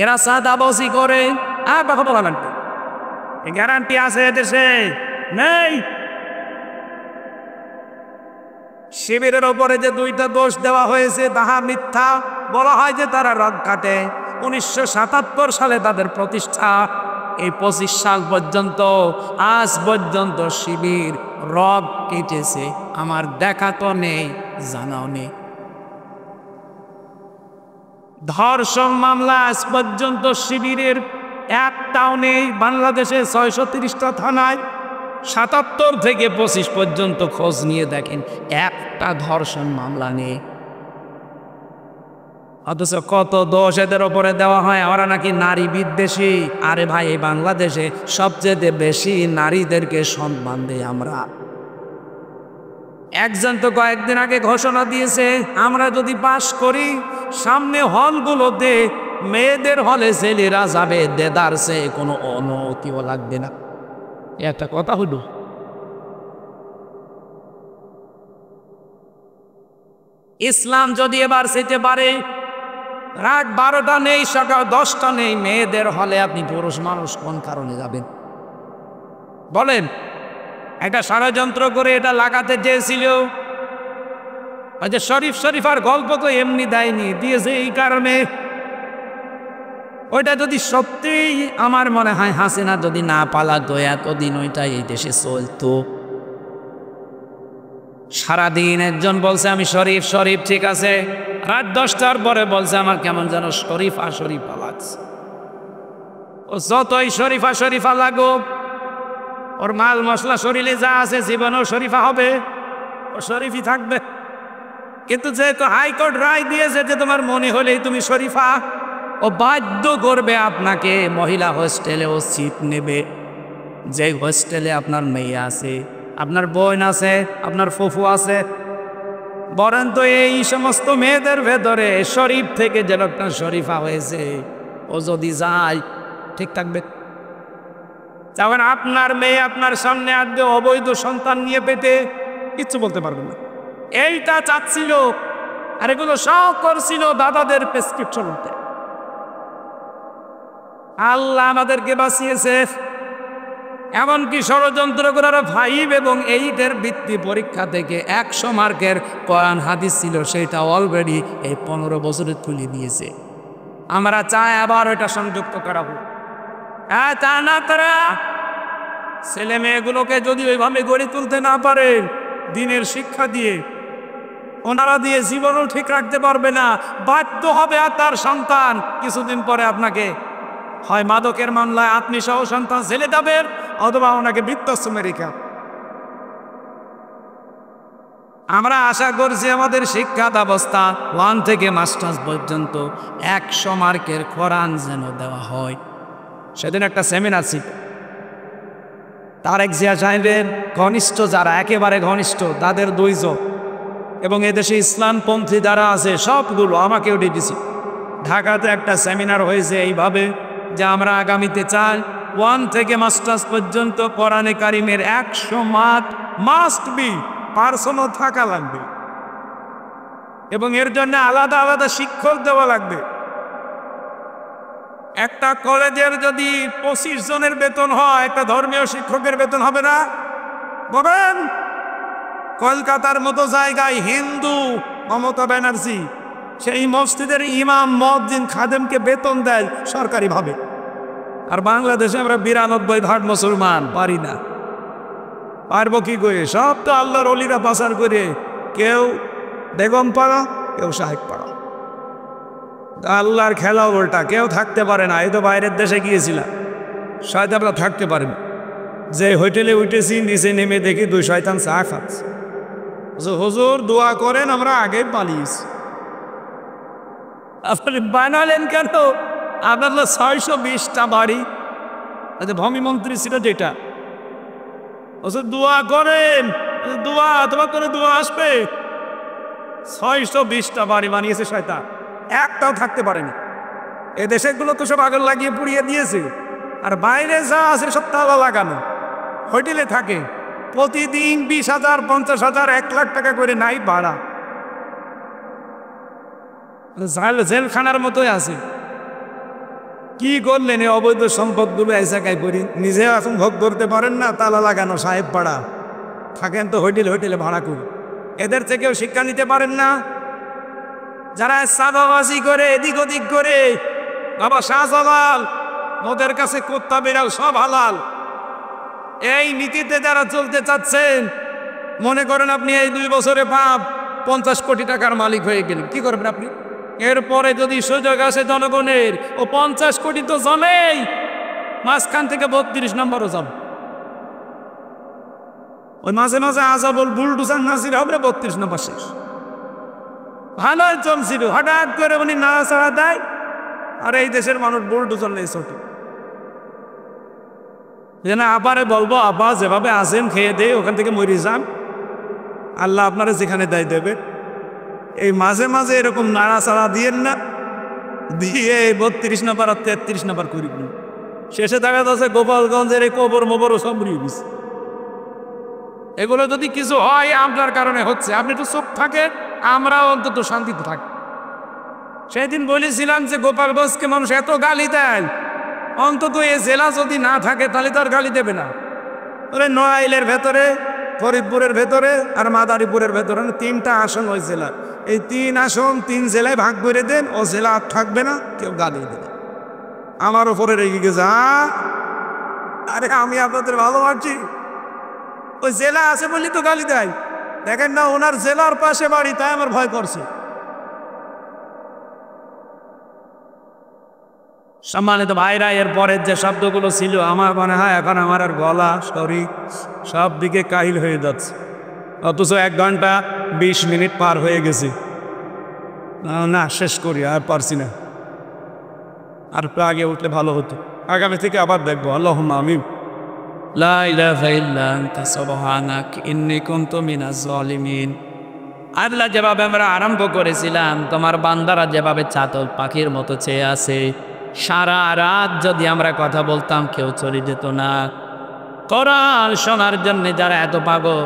এরা সাদাবাজি করে, আর কথা বলা লাগবে। গ্যারান্টি আছে এদেশে নেই। শিবিরের ওপরে যে 2টা দোষ দেওয়া হয়েছে তাহা মিথ্যা। বলা হয় যে তারা রগ কাটে। 1977 সালে তাদের প্রতিষ্ঠা। এই 25 সাল পর্যন্ত, আজ পর্যন্ত শিবির রগ কেটেছে, আমার দেখা তো নেই, জানাও নেই। ধর্ষণ মামলা আজ পর্যন্ত শিবিরের একটাও নেই। বাংলাদেশে 630টা থানায় 77 থেকে 25 পর্যন্ত খোঁজ নিয়ে দেখেন, একটা ধর্ষণ মামলা নেই। অথচ কত দোষ এদের ওপরে দেওয়া হয়, ওরা নাকি নারী বিদ্বেষী। আরে ভাই, এই বাংলাদেশে সবচেয়ে বেশি নারীদেরকে সম্মান দেই আমরা। একজন তো কয়েকদিন আগে ঘোষণা দিয়েছে, আমরা যদি পাশ করি সামনে হলগুলোতে মেয়েদের হলে ছেলেরা যাবে, দেদারসে কোনো অনুমতিও লাগবে না। একটা কথা হলো। ইসলাম যদি এবার সেতে পারে রাত 12টা নেই, সকাল 10টা নেই, মেয়েদের হলে আপনি পুরুষ মানুষ কোন কারণে যাবেন বলেন? একটা ষড়যন্ত্র করে এটা লাগাতে চেয়েছিল। ওই যে শরীফার গল্প তো এমনি দেয়নি, দিয়েছে এই কারণে। ওইটা যদি সত্যিই, আমার মনে হয় হাসিনা যদি না পালাতো এতদিন ওইটা এই দেশে চলতো। সারাদিন একজন বলছে আমি শরীফ, ঠিক আছে, রাত 10টার পরে বলছে আমার কেমন যেন শরীফা লাগছে। ও যতই শরীফা লাগুক, ওর মাল মশলা শরীরে যা আছে জীবনেও শরীফা হবে, ও শরীফই থাকবে। কিন্তু যেহেতু হাইকোর্ট রায় দিয়েছে যে তোমার মনে হলেই তুমি শরীফা, ও বাধ্য করবে আপনাকে মহিলা হোস্টেলেও সিট নেবে। যে হোস্টেলে আপনার মেয়ে আছে, আপনার বোন আছে, আপনার ফুফু আছে। বরং তো এই সমস্ত মেয়েদের ভেতরে শরীফ থেকে যে লোকটা শরীফা হয়েছে, ও যদি যায় ঠিক থাকবে। যেমন আপনার মেয়ে আপনার সামনে আসবে অবৈধ সন্তান নিয়ে পেটে, কিচ্ছু বলতে পারবে না। এইটা চাচ্ছিল, আর এগুলো সব করছিল দাদাদের প্রেসক্রিপশনতে। আল্লাহ আমাদেরকে বাঁচিয়েছে। এমনকি ষড়যন্ত্র করার 5 এবং 8-এর বৃত্তি পরীক্ষা থেকে 100 মার্কের কোরআন হাদিস ছিল, সেটা অলরেডি এই 15 বছরে তুলে দিয়েছে। আমরা চাই আবার ওইটা সংযুক্ত করা হোক। তা না, তারা ছেলে মেয়েগুলোকে যদি ওইভাবে গড়ে তুলতে না পারে দিনের শিক্ষা দিয়ে, ওনারা দিয়ে জীবনও ঠিক রাখতে পারবে না। বাধ্য হবে আর তার সন্তান কিছুদিন পরে আপনাকে হয় মাদকের মামলায় আপনি সহ সন্তান ছেলে যাবেন, অথবা ওনাকে বৃদ্ধাশ্রমে রেখা। আমরা আশা করছি আমাদের শিক্ষা ব্যবস্থা 1 থেকে মাস্টার্স পর্যন্ত 100 মার্কের কোরআন যেন দেওয়া হয়। সেদিন একটা সেমিনার ছিল, তারেক জিয়া সাহেবের ঘনিষ্ঠ যারা, একেবারে ঘনিষ্ঠ, তাদের 2 জন, এবং এদেশে ইসলামপন্থী যারা আছে সবগুলো আমাকেও ডেকেছি। ঢাকাতে একটা সেমিনার হয়েছে এইভাবে যে আমরা আগামীতে চাই 1 থেকে মাস্টার্স পর্যন্ত কোরআনে কারিমের 100 মাস্ট বি পার্সনও থাকা লাগবে, এবং এর জন্য আলাদা আলাদা শিক্ষক দেওয়া লাগবে। একটা কলেজের যদি 25 জনের বেতন হয়, একটা ধর্মীয় শিক্ষকের বেতন হবে না? বলেন। কলকাতার মতো জায়গায় হিন্দু মমতা ব্যানার্জি সেই মসজিদের ইমাম, মুয়াজ্জিন, খাদেমকে বেতন দেয় সরকারিভাবে। আর বাংলাদেশে আমরা 92% মুসলমান, পারি না। পারবো কি করে? সব তো আল্লাহর ওলিরা পাচার করে, কেউ বেগম পাড়া, কেউ সাহেব পাড়া। আল্লাহর খেলা উল্টা, কেউ থাকতে পারে না। এই তো বাইরের দেশে গিয়েছিলাম, শয়তানরা থাকতে পারে না। যে হোটেলে উঠেছি, নিচে নেমে দেখি 2 শয়তান চা খাচ্ছে। হুজুর দোয়া করেন, আমরা আগে পালিয়েছি। আপনি বানালেন কেন? আপনার 620টা বাড়ি, ভূমি মন্ত্রী ছিল যেটা। দোয়া করেন, দোয়া তোমার করে দোয়া আসবে। 620টা বাড়ি বানিয়েছে শয়তান, একটাও থাকতে পারেনি। এ দেশেগুলো তো সব আগুন লাগিয়ে পুড়িয়ে দিয়েছে, আর বাইরে যা আছে সব তালা লাগানো। হোটেলে থাকে প্রতিদিন 20,000, 50,000, 1 লাখ টাকা করে নাই ভাড়া। জেলখানার মতোই আছে। কি করলেন এই অবৈধ সম্পদগুলো এই জায়গায় করি? নিজেও এখন ভোগ করতে পারেন না, তালা লাগানো সাহেব পাড়া থাকেন তো হোটেলে ভাড়া করি। এদের থেকেও শিক্ষা নিতে পারেন না? যারা সাদাবাজি করে, এদিক ওদিক করে, বাবা শাহজালাল, ওদের কাছে কুত্তা বিড়াল সব হালাল। এই নীতিতে যারা চলতে চাচ্ছেন, মনে করেন আপনি এই 2 বছরে 50 কোটি টাকার মালিক হয়ে গেলেন, কি করবেন আপনি? এরপরে যদি সুযোগ আসে জনগণের, ও 50 কোটি তো জমেই, মাঝখান থেকে 32 নম্বরও যাবে। ওই মাঝে মাঝে আজাবল বুলডুজার নাজির হবে, 32 নম্বর শেষ। ভালোই চলছিল, হঠাৎ করে উনি নাড়াচাড়া দেয়, আর এই দেশের মানুষ বুলডোজার নেই ছোট যেন আপারে বলবো, আপা যেভাবে আসেন খেয়ে দেয় ওখান থেকে মরে যান, আল্লাহ আপনারা যেখানে দেয় দেবে। এই মাঝে মাঝে এরকম নাড়াচাড়া দিয়েন না, দিয়ে 32 নাম্বার আর 33 নাম্বার করি শেষে দেখা যাচ্ছে গোপালগঞ্জের এই কবর মবর সব মরিয়ে গেছে। এগুলো যদি কিছু হয় আপনার কারণে হচ্ছে, আপনি তো চোখ থাকেন, আমরা অন্তত শান্তিতে থাকি। সেদিন বলেছিলাম যে গোপালগঞ্জকে মানুষ এত গালি দেয়, অন্তত এ জেলা যদি না থাকে তাহলে তো আর গালি দেবে না। ওরে নড়াইলের ভেতরে, ফরিদপুরের ভেতরে আর মাদারীপুরের ভেতরে 3টা আসন ওই জেলা, এই 3 আসন 3 জেলায় ভাগ করে দেন, ও জেলা আর থাকবে না, কেউ গালি দেবে। আমার ওপরে রেগে গেছে, আরে আমি আপনাদের ভালোবাসি, ওই জেলা আছে বলি তো গালি দেয়। দেখেন না, ওনার জেলার পাশে বাড়ি, তাই আমার ভয় করছে। সম্মানিত ভাইরা, এর পরের যে শব্দগুলো ছিল আমার মনে হয় এখন আমার আর গলা শরীর সব দিকে কাহিল হয়ে যাচ্ছে, অথচ 1 ঘন্টা 20 মিনিট পার হয়ে গেছে। না শেষ করি, আর পারছি না, আর একটু আগে উঠলে ভালো হতো। আগামী থেকে আবার দেখবো। আল্লাহুম্মা আমিন। লা ইলাহা ইল্লা আনতা সুবহানাক ইন্নী কুনতু মিনাজ জালিমিন। আল্লাহ, যেভাবে আমরা আরম্ভ করেছিলাম, তোমার বান্দারা যেভাবে চাতক পাখির মতো চেয়ে আছে, সারা রাত যদি আমরা কথা বলতাম কেউ চলে যেত না। কোরআন শোনার জন্য যারা এত পাগল,